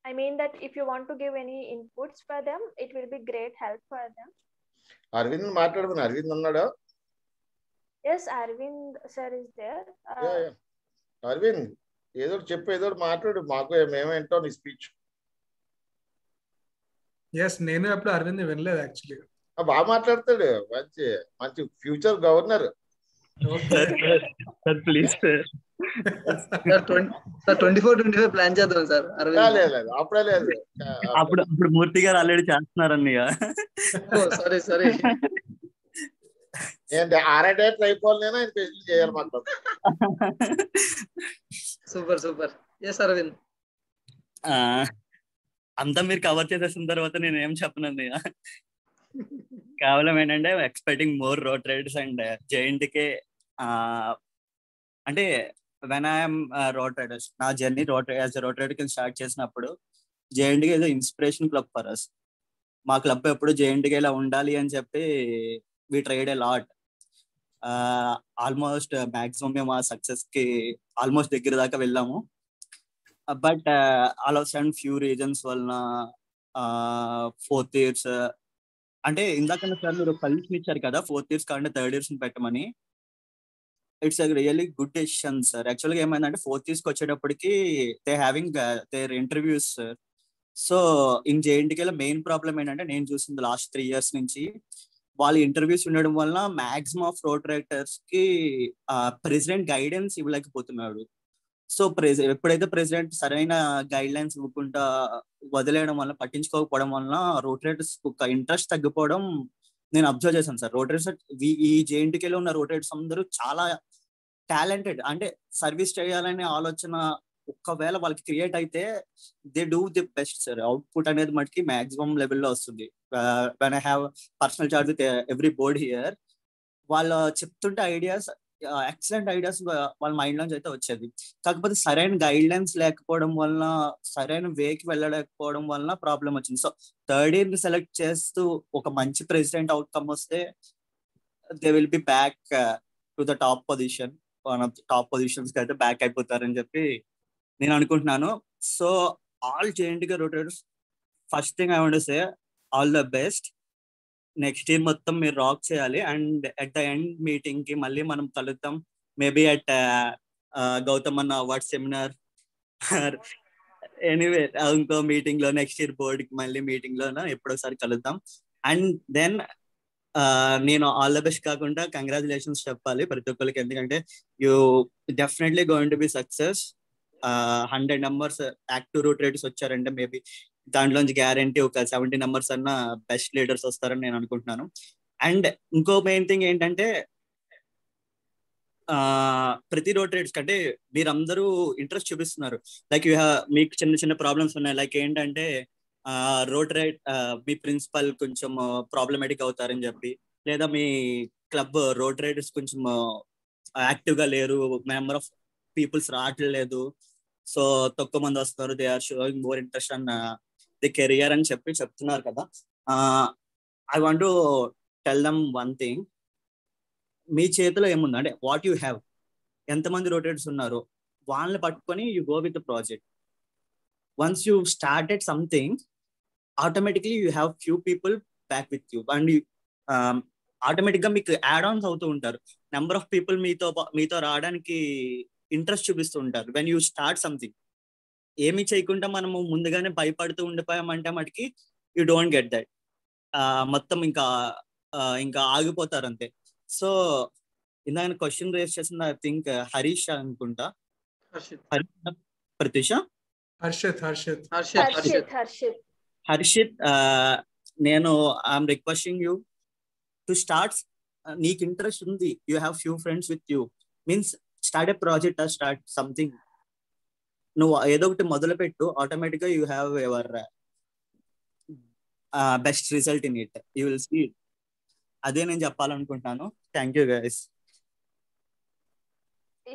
I mean that if you want to give any inputs for them, it will be great help for them. Arvind మాట్లాడుతున్నా. అరవింద్ ఉన్నాడా? Yes, Arvind sir is there. Arvind ఏదో చెప్పు, ఏదో మాట్లాడు, మాకు మేమేంటో నీ speech. Yes, నేను ఎప్పుడు అరవింద్ వినలేదు యాక్చువల్లీ. బాగా మాట్లాడతాడు, మంచి మంచి future governor. Please sir 24-25 plan చేద్దాం సార్. లేదు అప్పుడే లేదు, అప్పుడు మూర్తి గారు ఆల్రెడీ చేస్తున్నారన్నయ్య. సరే ఏంటి డేట్ అయిపోవాలనేనా ఆయన పేజీలు చేయాలి మాట్లాడు. సూపర్. ఎస్ అరవింద్. అంతా మీరు కవర్ చేసేసిన తర్వాత నేను ఏం చెప్పనన్నయ్య. కేవలం ఏంటంటే expecting more road rides and JNTK. అంటే వెన్ ఐఎమ్ రోడ్ రైడర్స్, నా జర్నీ యాజ్ రోడ్ రైడర్ కింద స్టార్ట్ చేసినప్పుడు జేఎన్టీకే ఏదో ఇన్స్పిరేషన్ క్లబ్ ఫర్ అస్. మా క్లబ్ ఎప్పుడు జేఎన్టీకే ఇలా ఉండాలి అని చెప్పి we tried a lot. Almost maximum మేము ఆ సక్సెస్ కి ఆల్మోస్ట్ దగ్గర దాకా వెళ్ళాము. But all of sudden few reasons వలన 4th years, అంటే ఇందాక సార్ మీరు పల్యూషన్ ఇచ్చారు కదా 4th years కాకుండా 3rd years పెట్టమని. It's really good decision sir. యాక్చువల్గా ఏమైందంటే 4th years వచ్చేటప్పటికి they having their interviews sir. So in జేఎన్టీకేలో మెయిన్ ప్రాబ్లం ఏంటంటే నేను చూసింది లాస్ట్ 3 years నుంచి వాళ్ళ ఇంటర్వ్యూస్ ఉండడం వల్ల మాక్సిమం ఆఫ్ రోడ్ రైడర్స్ కి ప్రెసిడెంట్ గైడెన్స్ ఇవ్వలేకపోతున్నాడు. సో ఎప్పుడైతే ప్రెసిడెంట్ సరైన గైడ్ లైన్స్ ఇవ్వకుండా వదిలేయడం వల్ల, పట్టించుకోకపోవడం వల్ల రోడ్ రైడర్స్ ఒక ఇంట్రెస్ట్ తగ్గిపోవడం నేను అబ్జర్వ్ చేశాను సార్. రోడ్ రైడర్స్ ఈ జేఎన్టీకేలో ఉన్న రోడ్ రైడర్స్ అందరూ చాలా టాలెంటెడ్, అంటే సర్వీస్ చేయాలనే ఆలోచన ఒకవేళ వాళ్ళకి క్రియేట్ అయితే they do the best sir. Output అనేది మటుకి మాక్సిమం లెవెల్లో వస్తుంది. When I have personal charge with every board here, వాళ్ళు చెప్తుంటే ఐడియాస్, ఎక్సలెంట్ ఐడియాస్ వాళ్ళ మైండ్ లోంచి అయితే వచ్చేది. కాకపోతే సరైన గైడ్ లైన్స్ లేకపోవడం వలన, సరైన వేకి వెళ్ళలేకపోవడం వలన ప్రాబ్లం వచ్చింది. సో 3rd year ని సెలెక్ట్ చేస్తూ ఒక మంచి ప్రెసిడెంట్ అవుట్కమ్ వస్తే they will be back to the top position. One of the top positions కి అయితే బ్యాక్ అయిపోతారని చెప్పి నేను అనుకుంటున్నాను. So all JNTK road riders, first thing I want to say all the best. Next year మొత్తం మీరు rock చేయాలి. And at the end meeting కి మళ్ళీ మనం కలుద్దాం. మేబీ అట్ గౌతమ్ అన్న అవార్డ్ సెమినార్, ఎనీవే ఇంకో మీటింగ్ లో, నెక్స్ట్ ఇయర్ బోర్డ్ కి మళ్ళీ మీటింగ్ లో ఎప్పుడోసారి కలుద్దాం. అండ్ దెన్ నేను ఆల్ ద బెస్ట్ కాకుండా కంగ్రాచులేషన్స్ చెప్పాలి ప్రతి ఒక్కరికి. ఎందుకంటే you definitely going to be success. 100 numbers active road riders వచ్చారంటే మేబీ దాంట్లోంచి గ్యారంటీ ఒక 70 numbers అన్న బెస్ట్ లీడర్స్ వస్తారని నేను అనుకుంటున్నాను. అండ్ ఇంకో మెయిన్ థింగ్ ఏంటంటే ప్రతి రోడ్ రైడ్స్ కంటే మీరందరూ ఇంట్రెస్ట్ చూపిస్తున్నారు. లైక్ మీకు చిన్న చిన్న ప్రాబ్లమ్స్ ఉన్నాయి. లైక్ ఏంటంటే రోడ్ రైడ్ మీ ప్రిన్సిపల్ కొంచెం ప్రాబ్లమేటిక్ అవుతారని చెప్పి, లేదా మీ క్లబ్ రోడ్ రైడర్స్ కొంచెం యాక్టివ్ గా లేరు, మెంబర్ ఆఫ్ పీపుల్స్ రావట్లేదు, సో తక్కువ మంది వస్తారు, they are showing more interest on the career అని చెప్తున్నారు కదా. I want to tell them one thing. మీ చేతిలో ఏముంది అంటే వాట్ యూ హ్యావ్, ఎంతమంది రోడ్ రైడర్స్ ఉన్నారు వాళ్ళని పట్టుకొని you go with the project. Once you started something, automatically you have few people back with you. And automatic గా మీకు యాడ్ ఆన్స్ అవుతూ ఉంటారు. నెంబర్ ఆఫ్ పీపుల్ మీతో రావడానికి ఇంట్రెస్ట్ చూపిస్తూ ఉంటారు. వెన్ యూ స్టార్ట్ సంథింగ్, ఏమి చేయకుండా మనము ముందుగానే భయపడుతూ ఉండిపోయామంటే మటుకి యూ డోంట్ గెట్ దట్. మొత్తం ఇంకా ఆగిపోతారు అంతే. సో ఇందాక క్వశ్చన్ రేస్ చేసిన ఐ థింక్ హరీష్ అనుకుంటా, ప్రతీష, హర్షిత్, నేను I'm requesting you to start. నీకు ఇంట్రెస్ట్ ఉంది, you have few friends with you, means start a project or start something. నువ్వు ఏదో ఒకటి మొదలు పెట్టు, ఆటోమేటిక్ గా you have your best result in it. You will see. అదే నేను చెప్పాలనుకుంటున్నాను. Thank you guys.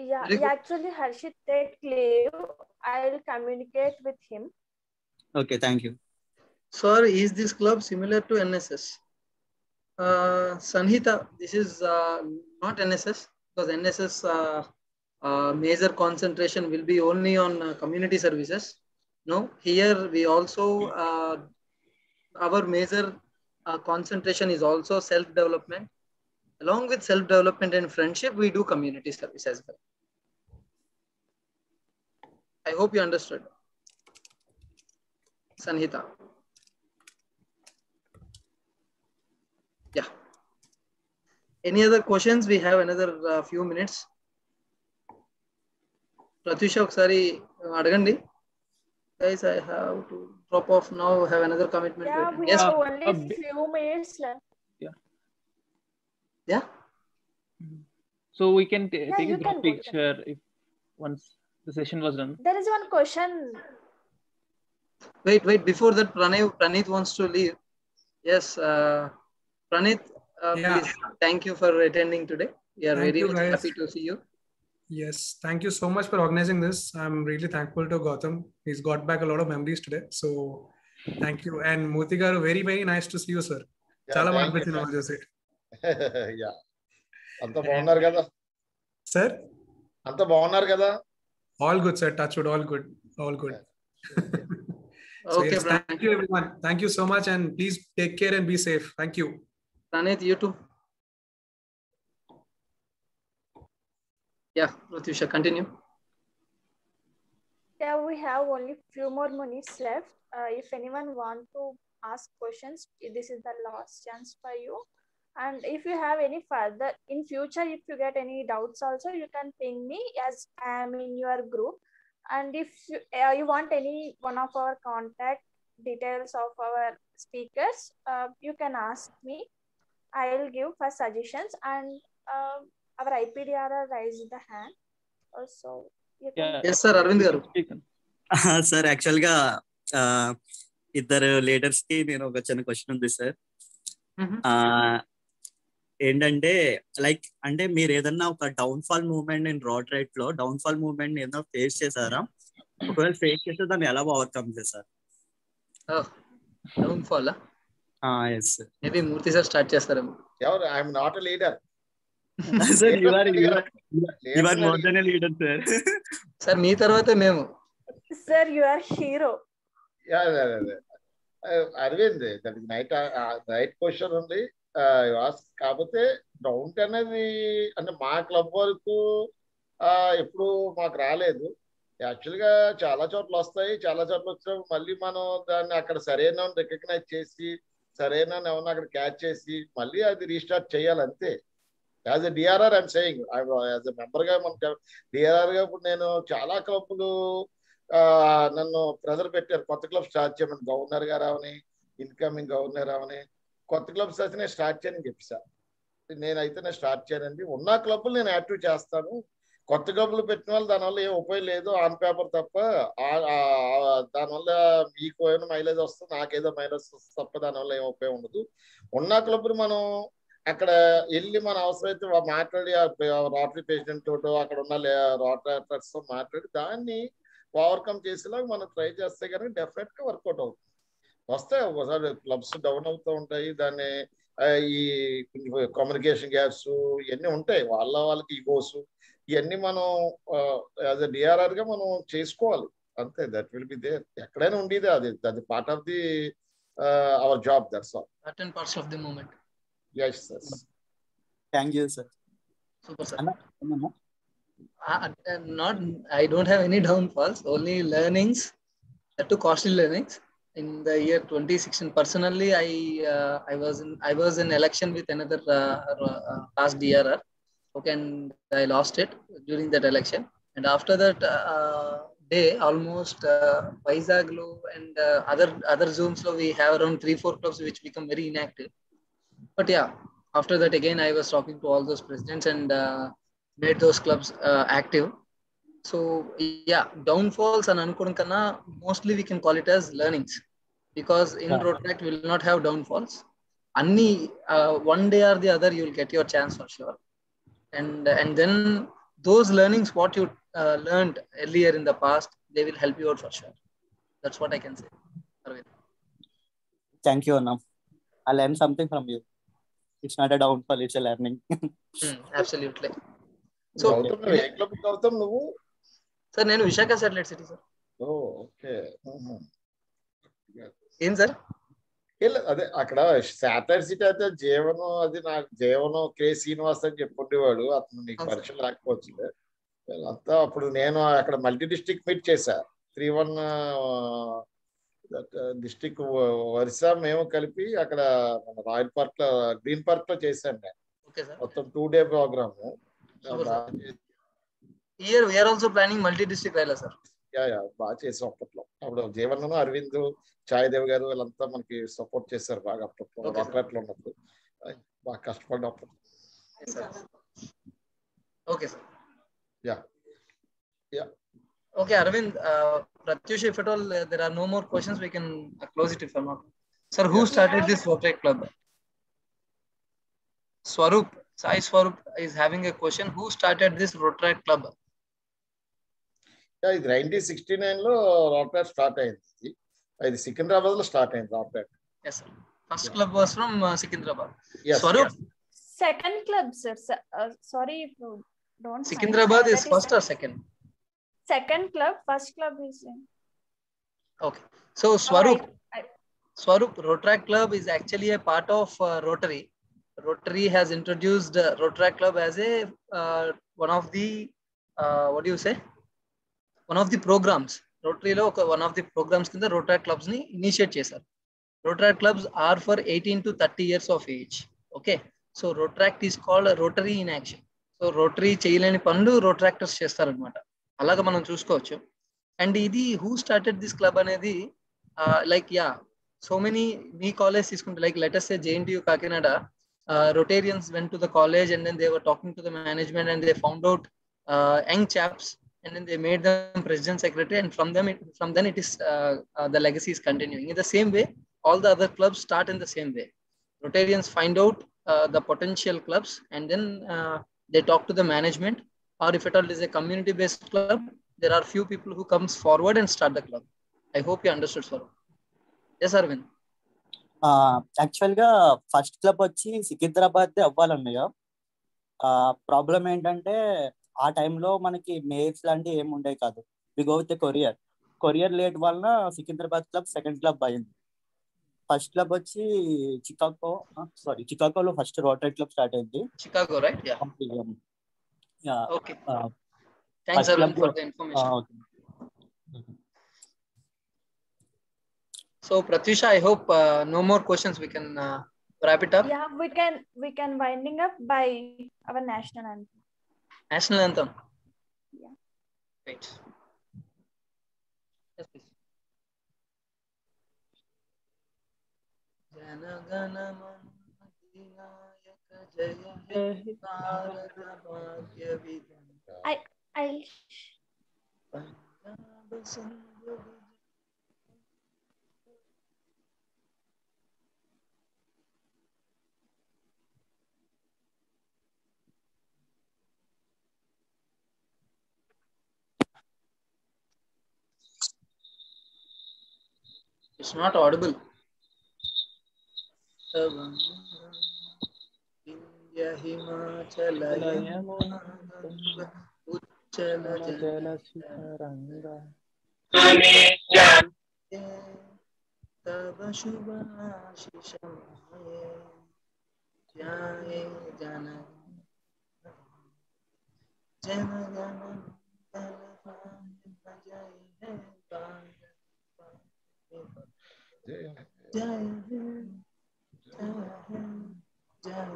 Yeah, actually Harshit take leave. I will communicate with him. Okay, thank you. Sir, is this club similar to NSS? Sanhita, this is not NSS, because NSS major concentration will be only on community services. No, here we also our major concentration is also self-development. Along with self-development and friendship, we do community service as well. I hope you understood. Sanhita. Yeah. Any other questions? We have another few minutes. Pratyusha, okkari adagandi. Guys, I have to drop off now. Have another commitment. Yeah, we yes. have only few minutes left. Yeah. So we can take a you group can picture if once the session was done. There is one question. Wait. Before that, Pranit wants to leave. Yes, Pranit, please. Thank you for attending today. We are very happy to see you. Yes, thank you so much for organizing this. I'm really thankful to Gautam. He's got back a lot of memories today. So thank you. And Murthy garu, very, very nice to see you, sir. Chala baga nipichinది వాళ్ళు చూసి. Yeah. అంతా బాగున్నారు కదా sir? అంతా బాగున్నారు కదా? All good, sir. Touch wood, all good. So Okay, yes, thank you everyone. Thank you so much, and please take care and be safe. Thank you. Pranit, you too. Yeah, Pratyusha, continue. Yeah, we have only few more minutes left. If anyone want to ask questions, this is the last chance for you. And if you have any further in future, if you get any doubts also, you can ping me as I am in your group. And if you want any one of our contact details of our speakers, you can ask me. I will give first suggestions, and our IPDR raised the hand. Also, you can. Yes, sir. Arvind garu. Sir, actually గా ఇద్దరు leaders కి నేను ఒక చిన్న question ఉంది sir. ఏంటంటే like అంటే మీరు ఏదన్నా ఒక down fall movement in road ride లో డౌన్ ఫాల్ మూవ్మెంట్ ఏదైనా ఫేస్ చేశారా? ఒకవేళ ఫేస్ చేస్తే దాన్ని ఎలా ఓవర్కమ్ చేశారు? Down fall yes sir. Maybe Murthy sir start చేస్తారేమో. ఎవరు? I am not a leader. Sir, you are more than a leader, sir. Sir, మీ తర్వాతే మేము. Sir, you are hero. Yeah. Arvind, that is right question only. కాకపోతే down అనేది అంటే మా club వరకు ఎప్పుడు మాకు రాలేదు. యాక్చువల్గా చాలా చోట్ల వస్తాయి, చాలా చోట్ల వచ్చినప్పుడు మళ్ళీ మనం దాన్ని అక్కడ సరైన రికగ్నైజ్ చేసి సరైన ఏమన్నా అక్కడ క్యాచ్ చేసి మళ్ళీ అది రీస్టార్ట్ చేయాలి అంతే. As a DRR I'm saying, as a మెంబర్గా మనకి డిఆర్ఆర్గా ఇప్పుడు నేను చాలా క్లబ్లు నన్ను ప్రెజర్ పెట్టారు కొత్త క్లబ్ స్టార్ట్ చేయమని. గవర్నర్ గారు అవని, ఇన్కమింగ్ గవర్నర్ అవని, కొత్త క్లబ్స్ అయితే నేను స్టార్ట్ చేయని చెప్పా. నేనైతే నేను స్టార్ట్ చేయనండి. ఉన్న క్లబ్లు నేను యాక్టివ్ చేస్తాను. కొత్త క్లబ్లు పెట్టిన వాళ్ళు దానివల్ల ఏం ఉపయోగం లేదు ఆన్ పేపర్ తప్ప. దానివల్ల మీకు ఏమైనా మైలేజ్ వస్తుంది, నాకేదో మైలేజ్ వస్తుంది తప్ప దానివల్ల ఏం ఉపయోగం ఉండదు. ఉన్న క్లబ్లు మనం అక్కడ వెళ్ళి మన అవసరమైతే మాట్లాడి రోటరీ ప్రెసిడెంట్ తోటో అక్కడ ఉన్న రోటరీతో మాట్లాడి దాన్ని ఓవర్కమ్ చేసేలాగా మనం ట్రై చేస్తే కనుక డెఫినెట్ గా వర్కౌట్ అవుతుంది. వస్తాయి ఒకసారి క్లబ్స్ డౌన్ అవుతూ ఉంటాయి, దాన్ని ఈ కమ్యూనికేషన్ గ్యాప్స్ ఇవన్నీ ఉంటాయి, వాళ్ళకి ఈగోస్ ఇవన్నీ మనం యాజ్ ఎ డిఆర్ఆర్ గా మనం చేసుకోవాలి అంతే. That will be there. ఎక్కడైనా ఉండేది అది part of the our job. That's all. Certain parts of the moment. Yes, sir. Thank you, sir. Super, sir. I don't have any downfalls, only learnings, to costly learnings. In the year 2016, personally, I was in election with another past DRR. Okay, and I lost it during that election. And after that day, almost Vizag lo and other Zooms lo we have around 3-4 clubs which become very inactive. But yeah, after that again I was talking to all those presidents and made those clubs active. So yeah, downfalls and anukodam kanna mostly we can call it as learnings. because in Rotaract we will not have downfalls. One day or the other you will get your chance for sure, and then those learnings what you learned earlier in the past, they will help you out for sure. That's what I can say. Arvind. Thank you, Anam. I learned something from you. It's not a downfall, it's a learning. Absolutely. So, Gautam, నువ్వు sir, నేను Visakha satellite city sir. Okay ఏం sir? అదే అక్కడ satellite city అయితే జీవనం, అది నాకు జీవనం కే శ్రీనివాస్ అని చెప్పుండేవాడు. అతను నీకు పరిచయం లేకపోవచ్చు. అంతా అప్పుడు నేను అక్కడ మల్టీ డిస్ట్రిక్ట్ మీట్ చేశా. 3-1 డిస్ట్రిక్ట్ వరుస మేము కలిపి అక్కడ రాయల్ పార్క్ లో, గ్రీన్ పార్క్ లో చేశాను నేను. మొత్తం 2 day ప్రోగ్రామ్. బాగా చేసాం అప్పట్లో. అప్పుడు జీవన్, అరవింద్, ఛాయదేవ్ గారు వీళ్ళంతా మనకి సపోర్ట్ చేశారు బాగా అప్పట్లో. రాకెట్లో ఉన్నప్పుడు బాగా కష్టపడినప్పుడు. Okay sir. Okay, Arvind, Pratyush, if at all there are no more questions, we can close it if I'm not. Sir, who started this Rotary Club? Swarup, Sai Swarup is having a question. Who started this Rotary Club? ఇది 1969 లో Rotary start అయింది. ఇది సికింద్రాబాద్ లో start అయింది Rotary. Yes, sir. First club was from Secunderabad. Yes, Swarup. Second club, sir. Sorry if you don't. Secunderabad is first or second? Second club, first club is in. Okay. So Swarup, Swarup Rotary Club is actually a part of Rotary. Rotary has introduced Rotary Club as a one of the what do you say? One of the programs. Rotary lo one of the programs kin the Rotary clubs ni initiate chesaru. Rotary clubs are for 18 to 30 years of age. Okay. So Rotaract is called a Rotary in action. So Rotary cheyaleni pandu Rotaractors chestaru annamata. అలాగా మనం చూసుకోవచ్చు. And ఇది who started this club అనేది like so many మీ college తీసుకుంటే like let us say JNTU Kakinada, Rotarians went to the college and then they were talking to the management and they found out young chaps and then they made them president secretary, and from then it is the legacy is continuing. In the same way, all the other clubs start in the same way. Rotarians find out the potential clubs and then they talk to the management, or if at all is a community based club, there are few people who comes forward and start the club. I hope you understood, sir. Yes, Arvind. Actual గా first club వచ్చి Secunderabad అవ్వాలన్నయ్య. Problem ఏంటంటే ఆ టైంలో మనకి Mayers లాంటివి ఏమి ఉండేవి కాదు. We go with courier late వలన సికింద్రాబాద్ క్లబ్ సెకండ్ క్లబ్ అయింది. ఫస్ట్ క్లబ్ వచ్చి చికాగోలో ఫస్ట్ రోటరీ క్లబ్ స్టార్ట్ అయింది. Chicago, right? Yeah. Okay. Thanks, Arvind, for the information. So Pratyusha, I hope no more questions. We can wrap it up. Yeah, we can winding up by our national anthem. National anthem. Yeah. Right. Yes, please. Jana Gana Mana Adinayaka Jaya He Bharata Bhagya Vidhana. I'll Punjab Sindhu. It's not audible. India Himachala Yamuna Uchala Jala Sitaranga Tava Shubha Shishamaye Jaye Jana Jana Jana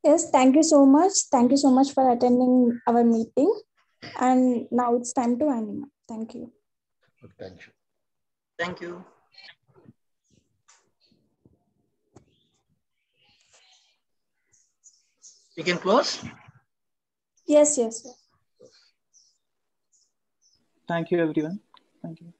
Yes, thank you so much. Thank you so much for attending our meeting. And now it's time to winding up. Thank you. Thank you. Thank you. We can close. Yes. Thank you, everyone. Thank you.